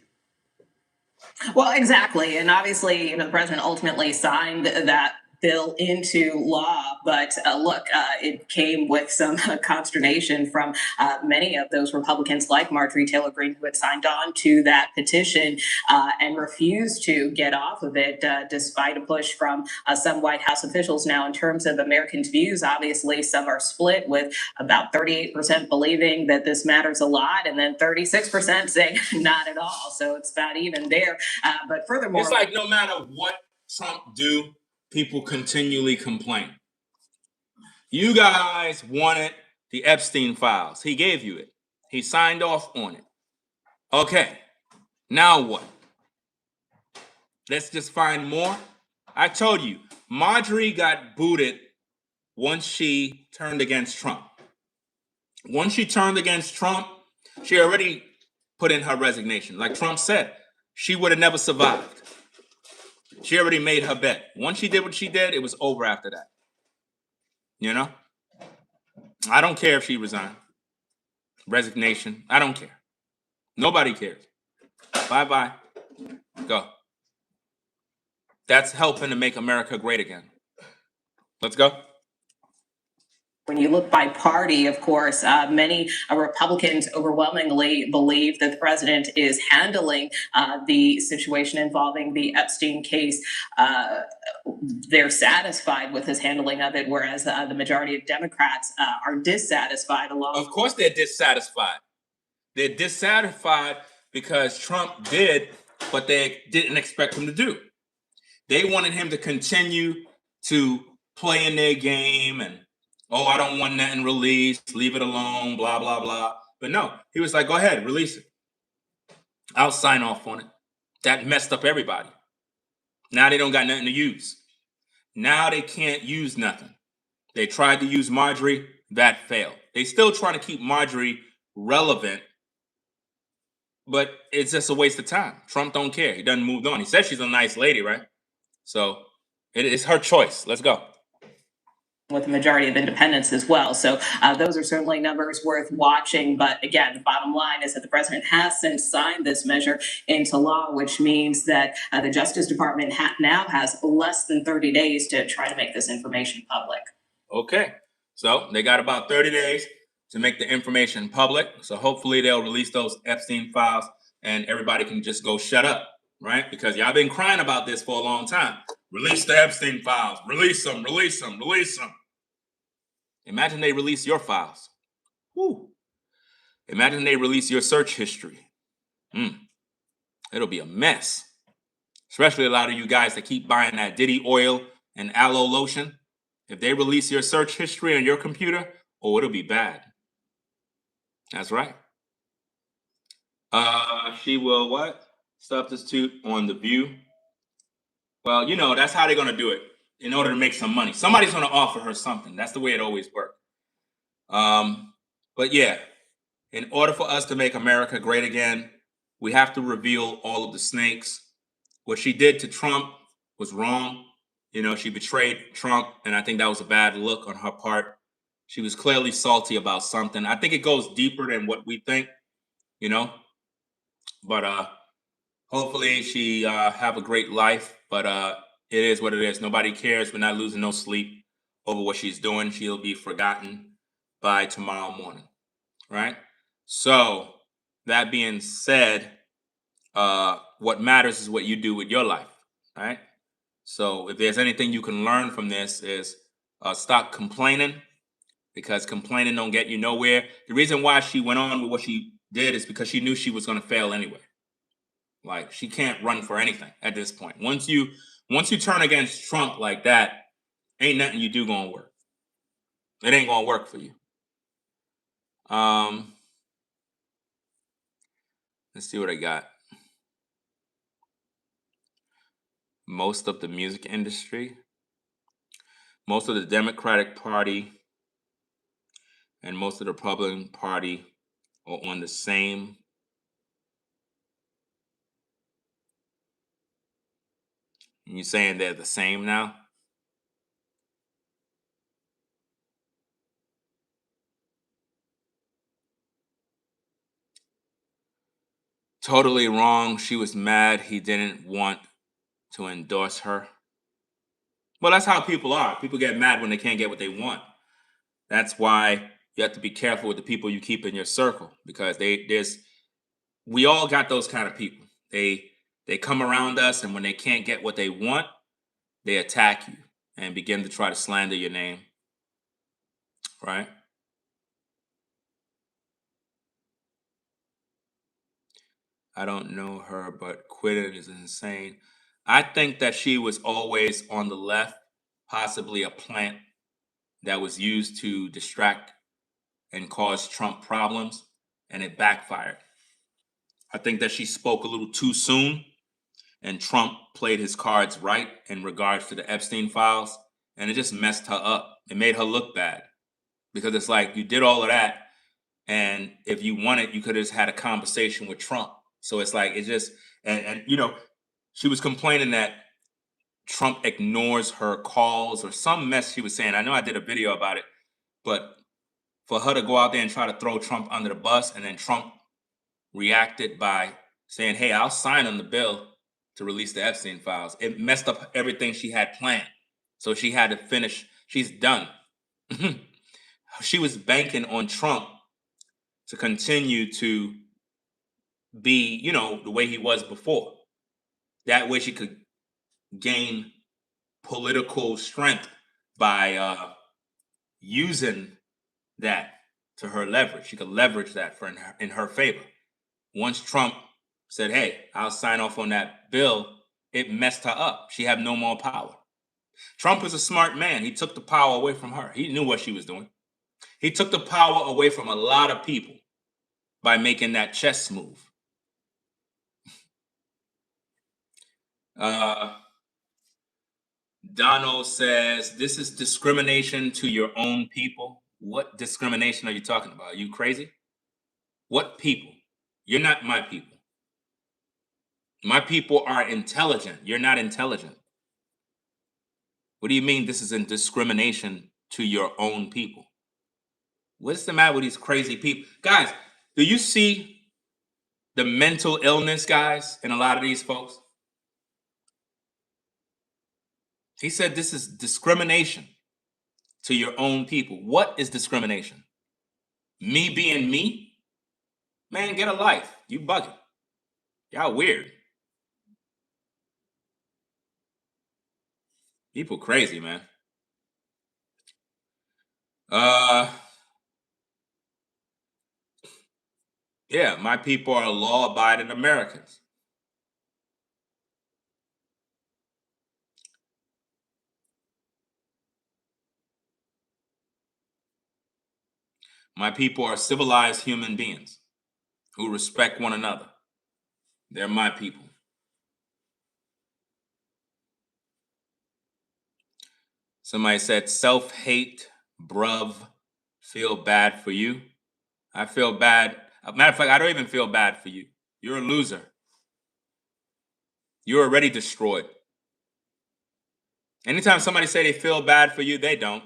Well, exactly. And obviously, the president ultimately signed that bill into law, but it came with some consternation from many of those Republicans like Marjorie Taylor Greene, who had signed on to that petition and refused to get off of it, despite a push from some White House officials. Now, in terms of Americans' views, obviously some are split, with about 38% believing that this matters a lot, and then 36% saying not at all. So it's about even there. But furthermore, it's like no matter what Trump do, people continually complain. You guys wanted the Epstein files. He gave you it. He signed off on it. Okay, now what? Let's just find more. I told you, Marjorie got booted once she turned against Trump. Once she turned against Trump, she already put in her resignation. Like Trump said, she would have never survived. She already made her bet. Once she did what she did, it was over after that. I don't care if she resigned. Resignation, I don't care. Nobody cares. Bye-bye. Go. That's helping to make America great again. Let's go. When you look by party, of course, many Republicans overwhelmingly believe that the president is handling the situation involving the Epstein case. They're satisfied with his handling of it, whereas the majority of Democrats are dissatisfied. Of course they're dissatisfied. They're dissatisfied because Trump did what they didn't expect him to do. They wanted him to continue to play in their game and, I don't want nothing released, leave it alone, blah, blah, blah. But no, he was like, go ahead, release it. I'll sign off on it. That messed up everybody. Now they don't got nothing to use. Now they can't use nothing. They tried to use Marjorie, that failed. They still trying to keep Marjorie relevant, but it's just a waste of time. Trump don't care. He doesn't move on. He says she's a nice lady, right? So it's her choice. Let's go. With the majority of independents as well. So those are certainly numbers worth watching. But again, the bottom line is that the president has since signed this measure into law, which means that the Justice Department now has less than 30 days to try to make this information public. Okay. So they got about 30 days to make the information public. So hopefully they'll release those Epstein files and everybody can just go shut up, right? Because y'all been crying about this for a long time. Release the Epstein files. Release them, release them, release them. Imagine they release your files. Woo. Imagine they release your search history. It'll be a mess. Especially a lot of you guys that keep buying that Diddy oil and aloe lotion. If they release your search history on your computer, it'll be bad. That's right. She will what? Substitute on The View. Well, that's how they're going to do it. In order to make some money. Somebody's going to offer her something. That's the way it always works. But yeah, in order for us to make America great again, we have to reveal all of the snakes. What she did to Trump was wrong. She betrayed Trump, and I think that was a bad look on her part. She was clearly salty about something. I think it goes deeper than what we think, But hopefully she have a great life. But it is what it is. Nobody cares. We're not losing no sleep over what she's doing. She'll be forgotten by tomorrow morning, right? So that being said, what matters is what you do with your life, right? So if there's anything you can learn from this is stop complaining, because complaining don't get you nowhere. The reason why she went on with what she did is because she knew she was going to fail anyway. Like, she can't run for anything at this point. Once you turn against Trump like that, ain't nothing you do gonna work. It ain't gonna work for you. Let's see what I got. Most of the music industry, most of the Democratic Party, and most of the Republican Party are on the same And you're saying they're the same now? Totally wrong. She was mad he didn't want to endorse her. Well, that's how people are. People get mad when they can't get what they want. That's why you have to be careful with the people you keep in your circle, because we all got those kind of people. They come around us, and when they can't get what they want, they attack you and begin to try to slander your name, right? I don't know her, but quitting is insane. I think that she was always on the left, possibly a plant that was used to distract and cause Trump problems, and it backfired. I think that she spoke a little too soon, and Trump played his cards right in regards to the Epstein files, and it just messed her up. It made her look bad, because it's like, you did all of that, and if you wanted, you could have just had a conversation with Trump. So it's like, it just, and she was complaining that Trump ignores her calls or some mess she was saying. I know I did a video about it, but for her to go out there and try to throw Trump under the bus, and then Trump reacted by saying, hey, I'll sign on the bill to release the Epstein files. It messed up everything she had planned. So she had to finish. She's done. She was banking on Trump to continue to be, the way he was before. That way she could gain political strength by using that to her leverage. She could leverage that in her favor. Once Trump said, hey, I'll sign off on that bill, it messed her up. She had no more power. Trump is a smart man. He took the power away from her. He knew what she was doing. He took the power away from a lot of people by making that chess move. Donald says, this is discrimination to your own people. What discrimination are you talking about? Are you crazy? What people? You're not my people. My people are intelligent. You're not intelligent. What do you mean this is in discrimination to your own people? What's the matter with these crazy people? Guys, do you see the mental illness, guys, in a lot of these folks? He said this is discrimination to your own people. What is discrimination? Me being me? Man, get a life. You bugging. Y'all weird. People crazy, man. Yeah, my people are law-abiding Americans. My people are civilized human beings who respect one another. They're my people. Somebody said, self-hate, bruv, feel bad for you. I feel bad. Matter of fact, I don't even feel bad for you. You're a loser. You're already destroyed. Anytime somebody say they feel bad for you, they don't.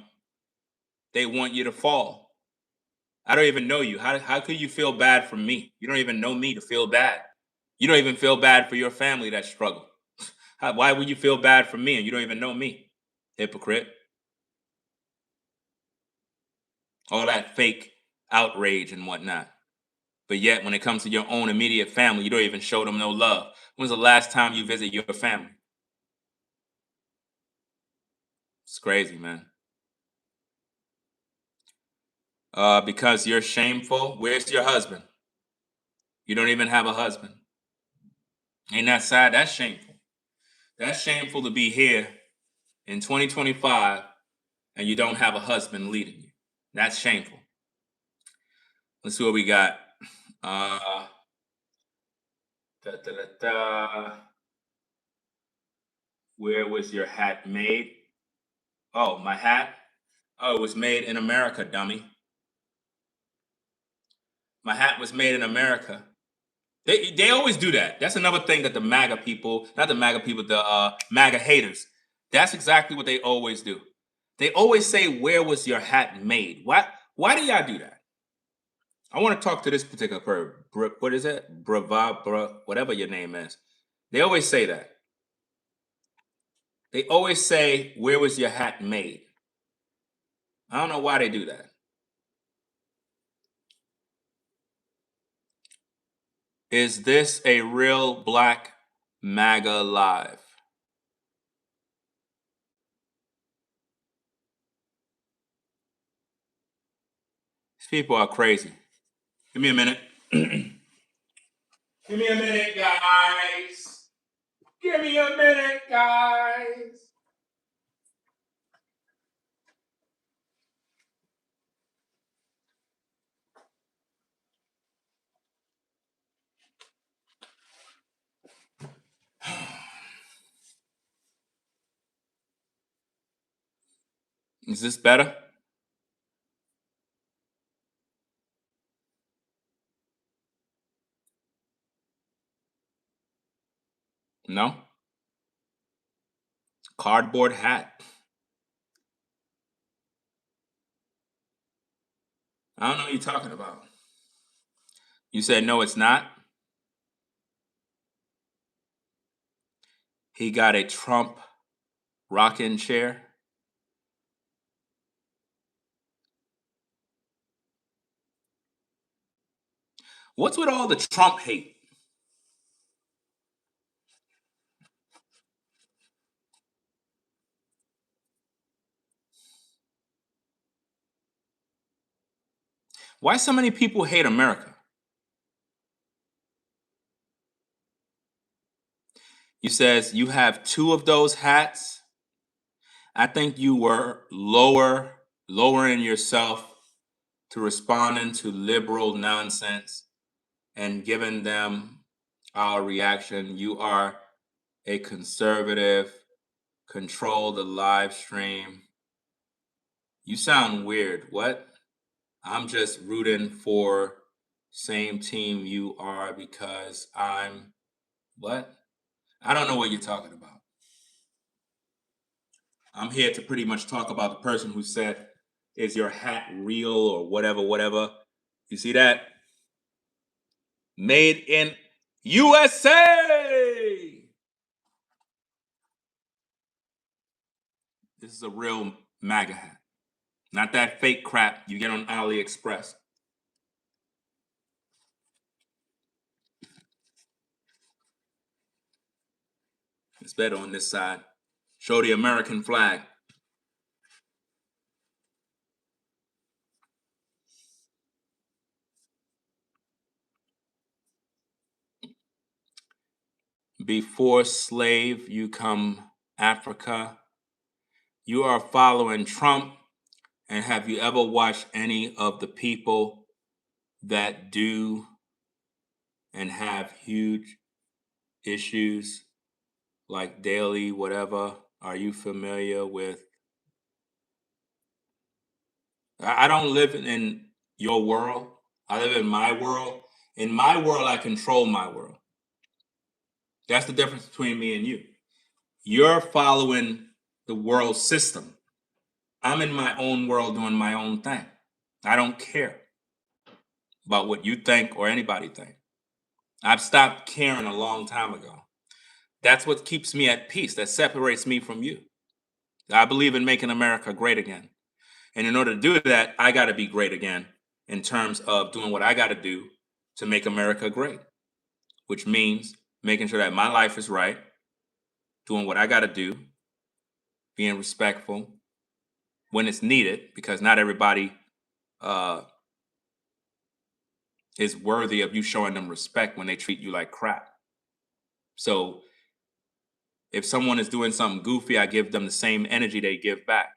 They want you to fall. I don't even know you. How could you feel bad for me? You don't even know me to feel bad. You don't even feel bad for your family that struggle. Why would you feel bad for me and you don't even know me? Hypocrite. All that fake outrage and whatnot. But yet, when it comes to your own immediate family, you don't even show them no love. When's the last time you visit your family? It's crazy, man. Because you're shameful. Where's your husband? You don't even have a husband. Ain't that sad? That's shameful. That's shameful to be here in 2025 and you don't have a husband leading you. That's shameful. Let's see what we got. Where was your hat made? Oh, my hat? Oh, it was made in America, dummy. My hat was made in America. They always do that. That's another thing that the MAGA people, not the MAGA people, the MAGA haters, that's exactly what they always do. They always say, where was your hat made? Why do y'all do that? I want to talk to this particular person. What is it? Whatever your name is. They always say that. They always say, where was your hat made? I don't know why they do that. Is this a real Black MAGA live? These people are crazy. Give me a minute. Give me a minute, guys. Give me a minute, guys. Is this better? No? Cardboard hat. I don't know what you're talking about. You said no, it's not? He got a Trump rocking chair. What's with all the Trump hate? Why so many people hate America? You says you have two of those hats. I think you were lowering yourself to responding to liberal nonsense and giving them our reaction. You are a conservative, control the live stream. You sound weird. What? I'm just rooting for same team you are because I'm what? I don't know what you're talking about. I'm here to pretty much talk about the person who said, is your hat real or whatever. You see that? Made in USA. This is a real MAGA hat. Not that fake crap you get on AliExpress. It's better on this side. Show the American flag. Before slave, you come Africa. You are following Trump. And have you ever watched any of the people that do and have huge issues like daily, whatever? Are you familiar with? I don't live in your world. I live in my world. In my world, I control my world. That's the difference between me and you. You're following the world system. I'm in my own world doing my own thing. I don't care about what you think or anybody think. I've stopped caring a long time ago. That's what keeps me at peace. That separates me from you. I believe in making America great again. And in order to do that, I got to be great again in terms of doing what I got to do to make America great, which means making sure that my life is right, doing what I got to do, being respectful when it's needed, because not everybody is worthy of you showing them respect when they treat you like crap. So if someone is doing something goofy, I give them the same energy they give back.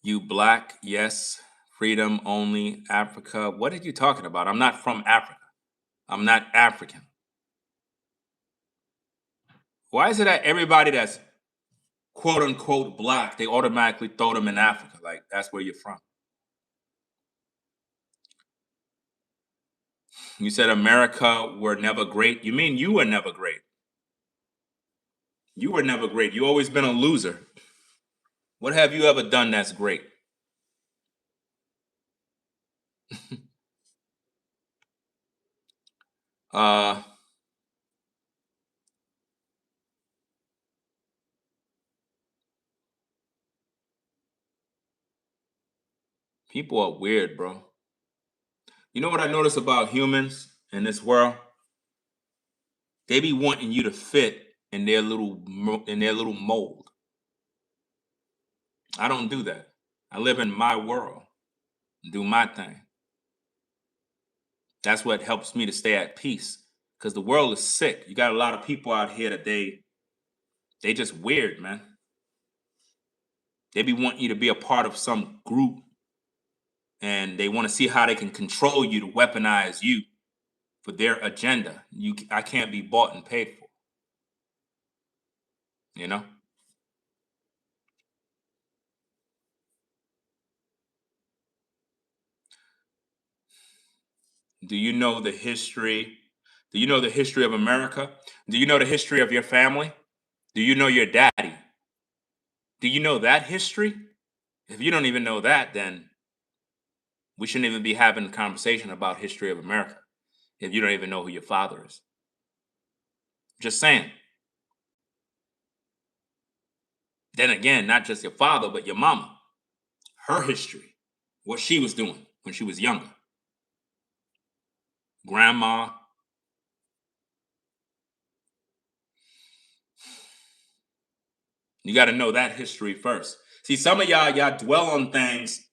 You Black, yes, freedom only, Africa. What are you talking about? I'm not from Africa. I'm not African. Why is it that everybody that's quote unquote Black, they automatically throw them in Africa? Like that's where you're from. You said America were never great. You mean you were never great? You were never great. You always been a loser. What have you ever done that's great? uh People are weird, bro. You know what I notice about humans in this world? They be wanting you to fit in their little mold. I don't do that. I live in my world and do my thing. That's what helps me to stay at peace. Because the world is sick. You got a lot of people out here that they just weird, man. They be wanting you to be a part of some group, and they want to see how they can control you to weaponize you for their agenda. I can't be bought and paid for. You know? Do you know the history? Do you know the history of America? Do you know the history of your family? Do you know your daddy? Do you know that history? If you don't even know that, then we shouldn't even be having a conversation about history of America if you don't even know who your father is. Just saying. Then again, not just your father, but your mama. Her history. What she was doing when she was younger. Grandma. You got to know that history first. See, some of y'all dwell on things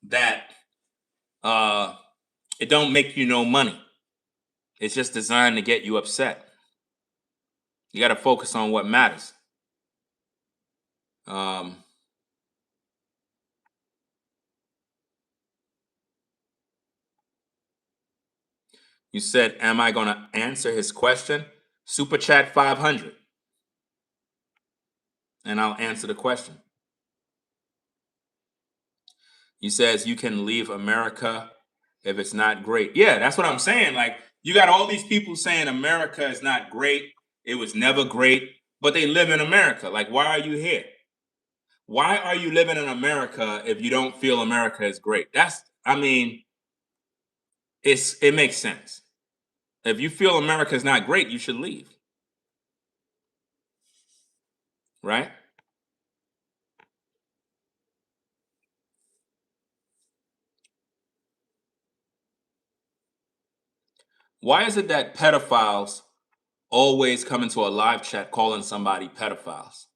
that it don't make you no money. It's just designed to get you upset. You got to focus on what matters. You said, am I going to answer his question? Super chat 500. And I'll answer the question. He says, you can leave America if it's not great. Yeah, that's what I'm saying. Like, you got all these people saying America is not great. It was never great, but they live in America. Like, why are you here? Why are you living in America if you don't feel America is great? It makes sense. If you feel America is not great, you should leave. Right? Why is it that pedophiles always come into a live chat calling somebody pedophiles?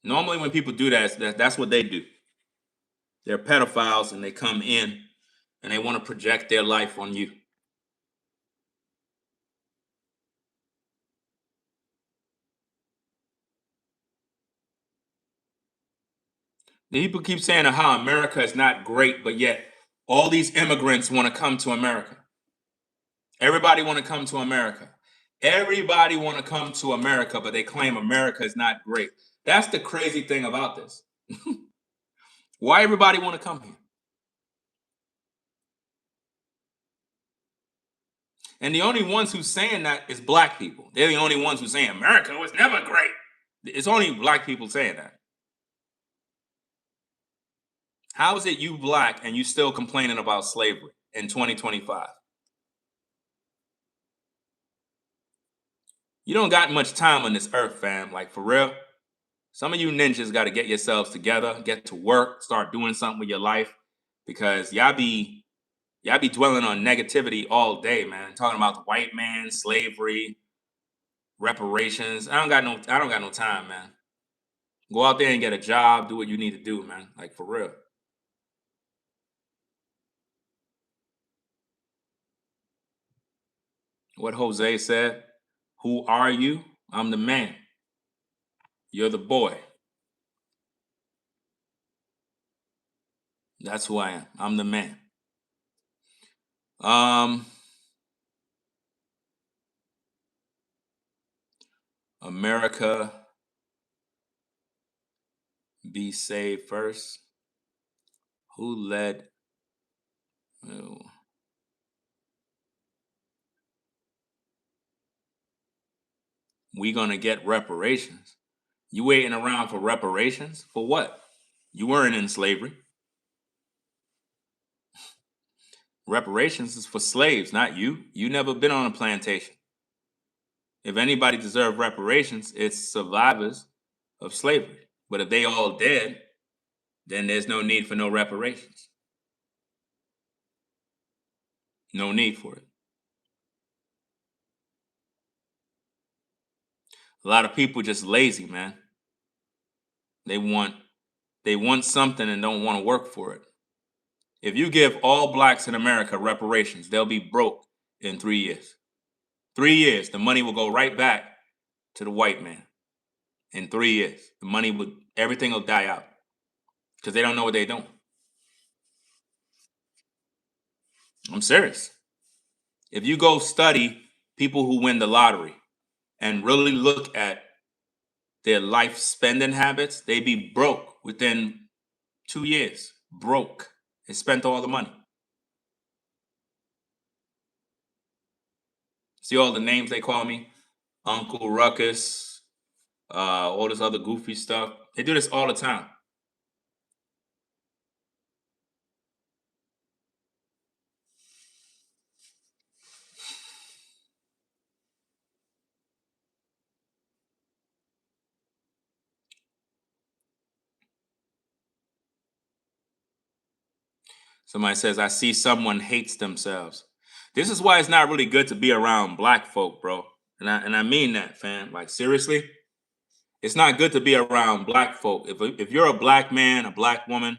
Normally when people do that's what they do. They're pedophiles and they come in and they want to project their life on you. People keep saying how America is not great, but yet all these immigrants want to come to America. Everybody want to come to America. Everybody want to come to America, but they claim America is not great. That's the crazy thing about this. Why everybody want to come here? And the only ones who's saying that is black people. They're the only ones who saying America was never great. It's only black people saying that. How is it you black and you still complaining about slavery in 2025? You don't got much time on this earth, fam. Like, for real. Some of you ninjas got to get yourselves together, get to work, start doing something with your life, because y'all be dwelling on negativity all day, man. Talking about the white man, slavery, reparations. I don't got no time, man. Go out there and get a job, do what you need to do, man. Like, for real. What Jose said, who are you? I'm the man. You're the boy. That's who I am. I'm the man. America be saved first. Who led? Oh. we're going to get reparations. You waiting around for reparations? For what? You weren't in slavery. Reparations is for slaves, not you. You never been on a plantation. If anybody deserves reparations, it's survivors of slavery. But if they all dead, then there's no need for no reparations. No need for it. A lot of people just lazy, man. They want something and don't want to work for it. If you give all blacks in America reparations, they'll be broke in 3 years. 3 years, the money will go right back to the white man. In 3 years, everything will die out because they don't know what they're doing. I'm serious. If you go study people who win the lottery and really look at their life spending habits, they be broke within 2 years. Broke. They spent all the money. See all the names they call me? Uncle Ruckus, all this other goofy stuff. They do this all the time. Somebody says, I see someone hates themselves. This is why it's not really good to be around black folk, bro. And I mean that, fam. Like, seriously? It's not good to be around black folk. If you're a black man, a black woman,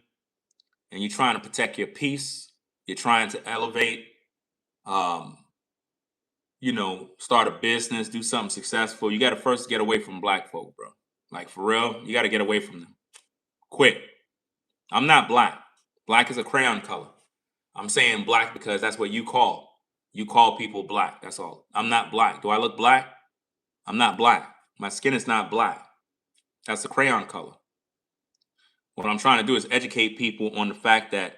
and you're trying to protect your peace, you're trying to elevate, start a business, do something successful, you got to first get away from black folk, bro. Like, for real, you got to get away from them. Quick. I'm not black. Black is a crayon color. I'm saying black because that's what you call. You call people black. That's all. I'm not black. Do I look black? I'm not black. My skin is not black. That's a crayon color. What I'm trying to do is educate people on the fact that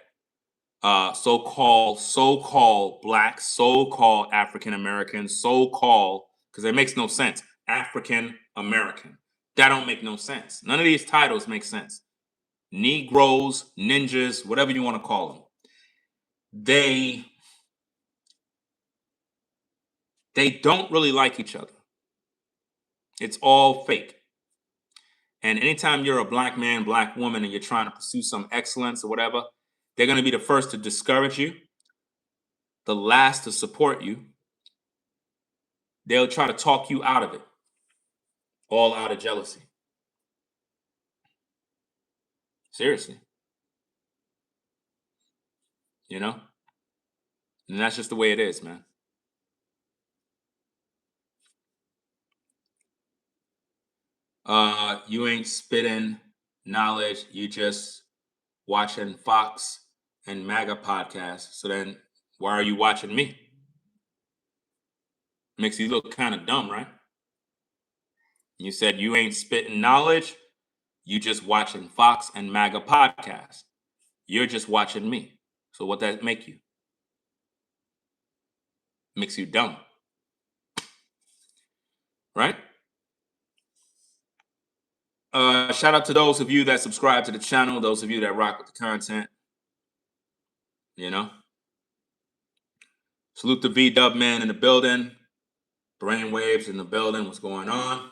so-called black, so-called African American, so-called, because it makes no sense. African American. That don't make no sense. None of these titles make sense. Negroes, ninjas, whatever you want to call them. They don't really like each other. It's all fake. And anytime you're a black man, black woman, and you're trying to pursue some excellence or whatever, they're going to be the first to discourage you, the last to support you. They'll try to talk you out of it, all out of jealousy. Seriously. You know? And that's just the way it is, man. You ain't spitting knowledge. You just watching Fox and MAGA podcasts. So then why are you watching me? Makes you look kind of dumb, right? You said you ain't spitting knowledge. You just watching Fox and MAGA podcasts. You're just watching me. So what that make you? Makes you dumb. Right? Shout out to those of you that subscribe to the channel, those of you that rock with the content. You know? Salute the V-Dub man in the building. Brainwaves in the building. What's going on?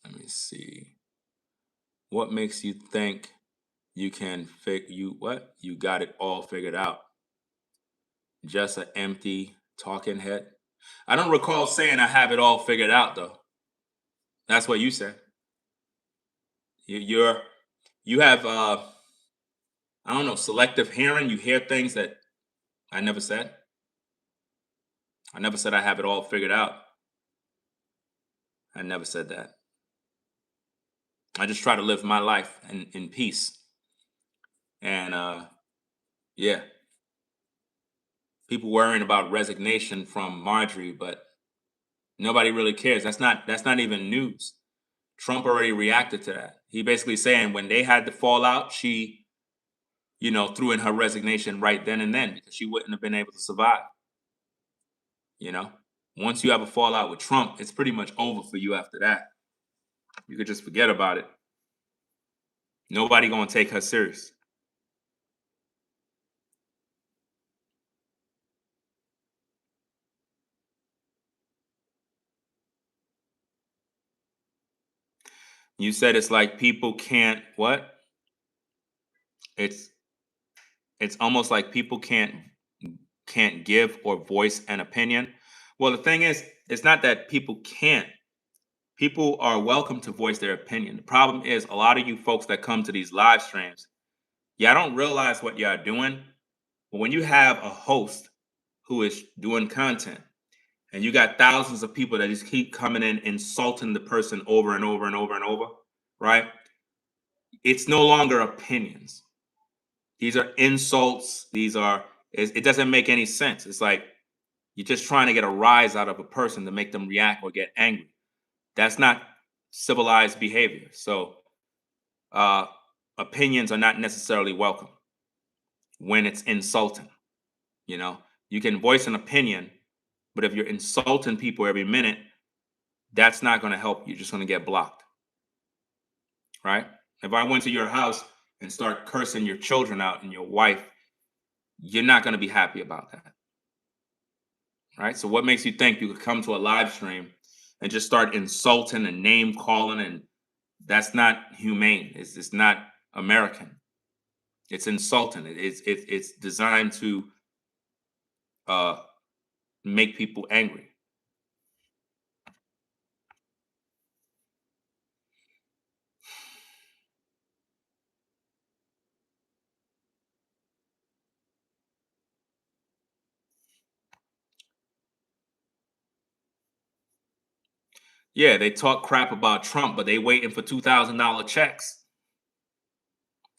Let me see. What makes you think you can you got it all figured out? Just an empty talking head? I don't recall saying I have it all figured out, though. That's what you said. You have I don't know, selective hearing. You hear things that I never said. I never said I have it all figured out. I never said that. I just try to live my life in peace. And yeah, people worrying about resignation from Marjorie, but nobody really cares. That's not even news. Trump already reacted to that. He basically saying when they had the fallout, she, threw in her resignation right then and then because she wouldn't have been able to survive. Once you have a fallout with Trump, it's pretty much over for you after that. You could just forget about it. Nobody gonna take her serious. You said it's like people can't what? It's almost like people can't give or voice an opinion. Well, the thing is, it's not that people can't. People are welcome to voice their opinion. The problem is a lot of you folks that come to these live streams, y'all don't realize what y'all doing. But when you have a host who is doing content and you got thousands of people that just keep coming in insulting the person over and over and over and over, right? It's no longer opinions. These are insults. It doesn't make any sense. It's like you're just trying to get a rise out of a person to make them react or get angry. That's not civilized behavior. So opinions are not necessarily welcome when it's insulting. You can voice an opinion, but if you're insulting people every minute, that's not going to help. You're just going to get blocked. Right? If I went to your house and start cursing your children out and your wife, you're not going to be happy about that. Right? So what makes you think you could come to a live stream and just start insulting and name calling? And that's not humane. It's not American. It's insulting. It's designed to make people angry. Yeah, they talk crap about Trump, but they waiting for $2,000 checks.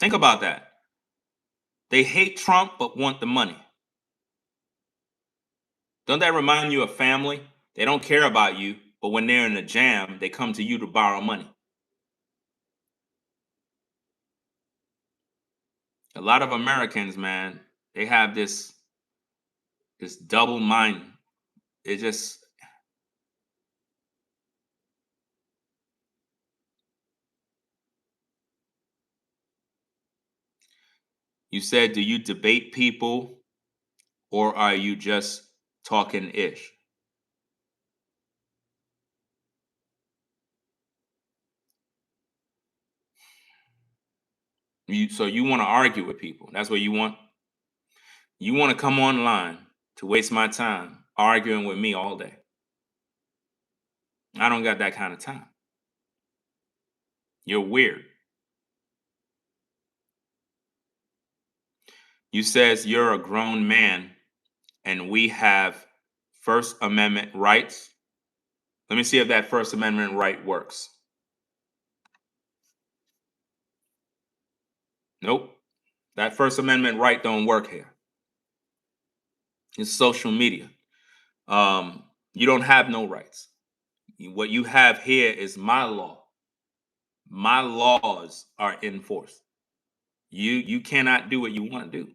Think about that. They hate Trump, but want the money. Don't that remind you of family? They don't care about you, but when they're in a jam, they come to you to borrow money. A lot of Americans, man, they have this double mind. It just You said, do you debate people or are you just talking ish? So you want to argue with people. That's what you want. You want to come online to waste my time arguing with me all day. I don't got that kind of time. You're weird. You says you're a grown man and we have First Amendment rights. Let me see if that First Amendment right works. Nope. That First Amendment right don't work here. It's social media. You don't have no rights. What you have here is my law. My laws are enforced. You cannot do what you want to do.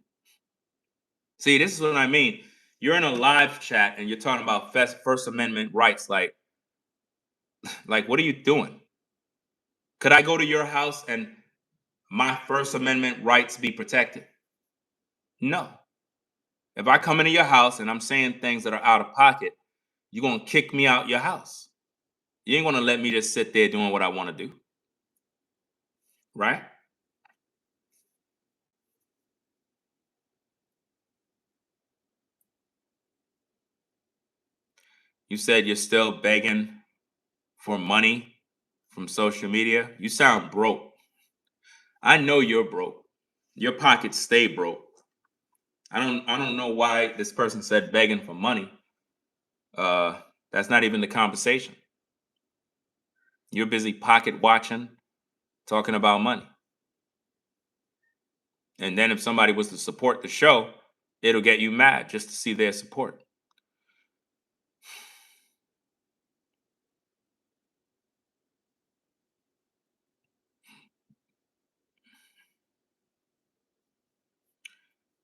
See, this is what I mean. You're in a live chat and you're talking about First Amendment rights. Like what are you doing? Could I go to your house and my First Amendment rights be protected? No. If I come into your house and I'm saying things that are out of pocket, you're going to kick me out your house. You ain't going to let me just sit there doing what I want to do. Right? You said you're still begging for money from social media. You sound broke. I know you're broke. Your pockets stay broke. I don't know why this person said begging for money. That's not even the conversation. You're busy pocket watching, talking about money. And then if somebody was to support the show, it'll get you mad just to see their support.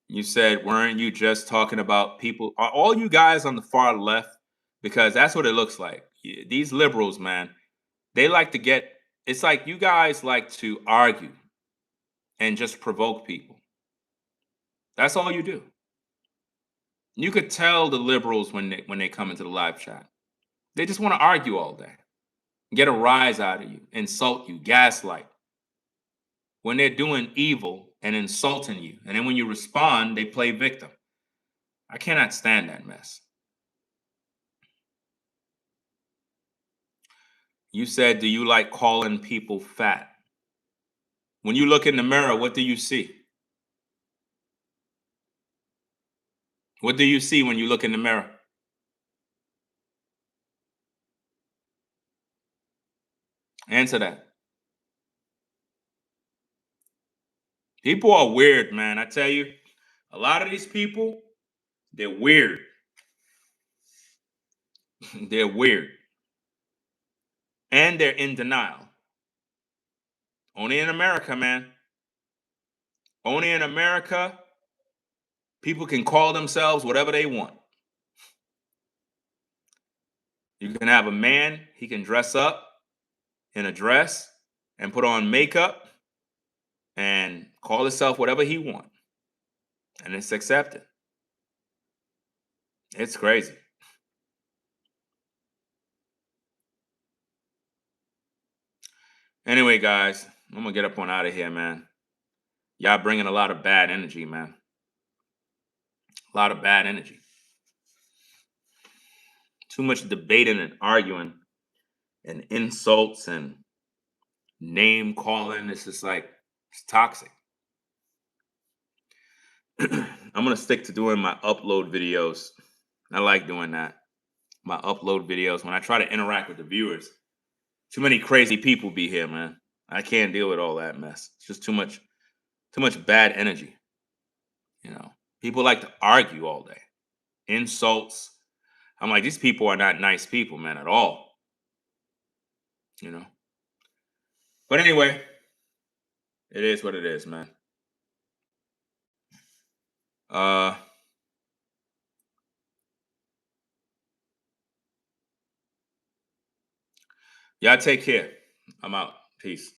You said, weren't you just talking about people? Are all you guys on the far left? Because that's what it looks like. These liberals, man, they like to get, it's like you guys like to argue and just provoke people. That's all you do. You could tell the liberals when they come into the live chat. They just want to argue all day, get a rise out of you, insult you, gaslight. When they're doing evil and insulting you, and then when you respond, they play victim. I cannot stand that mess. You said, do you like calling people fat? When you look in the mirror, what do you see? What do you see when you look in the mirror? Answer that. People are weird, man. I tell you, a lot of these people, they're weird. They're weird. And they're in denial. Only in America, man. Only in America, people can call themselves whatever they want. You can have a man, he can dress up in a dress and put on makeup and call himself whatever he wants. And it's accepted. It's crazy. Anyway, guys, I'm gonna get up on out of here, man. Y'all bringing a lot of bad energy, man. A lot of bad energy. Too much debating and arguing and insults and name calling. It's just like, it's toxic. I'm gonna stick to doing my upload videos. I like doing that. My upload videos when I try to interact with the viewers. Too many crazy people be here, man. I can't deal with all that mess. It's just too much bad energy. You know, people like to argue all day, insults. I'm like, these people are not nice people, man, at all. You know. But anyway, it is what it is, man. Y'all take care. I'm out. Peace.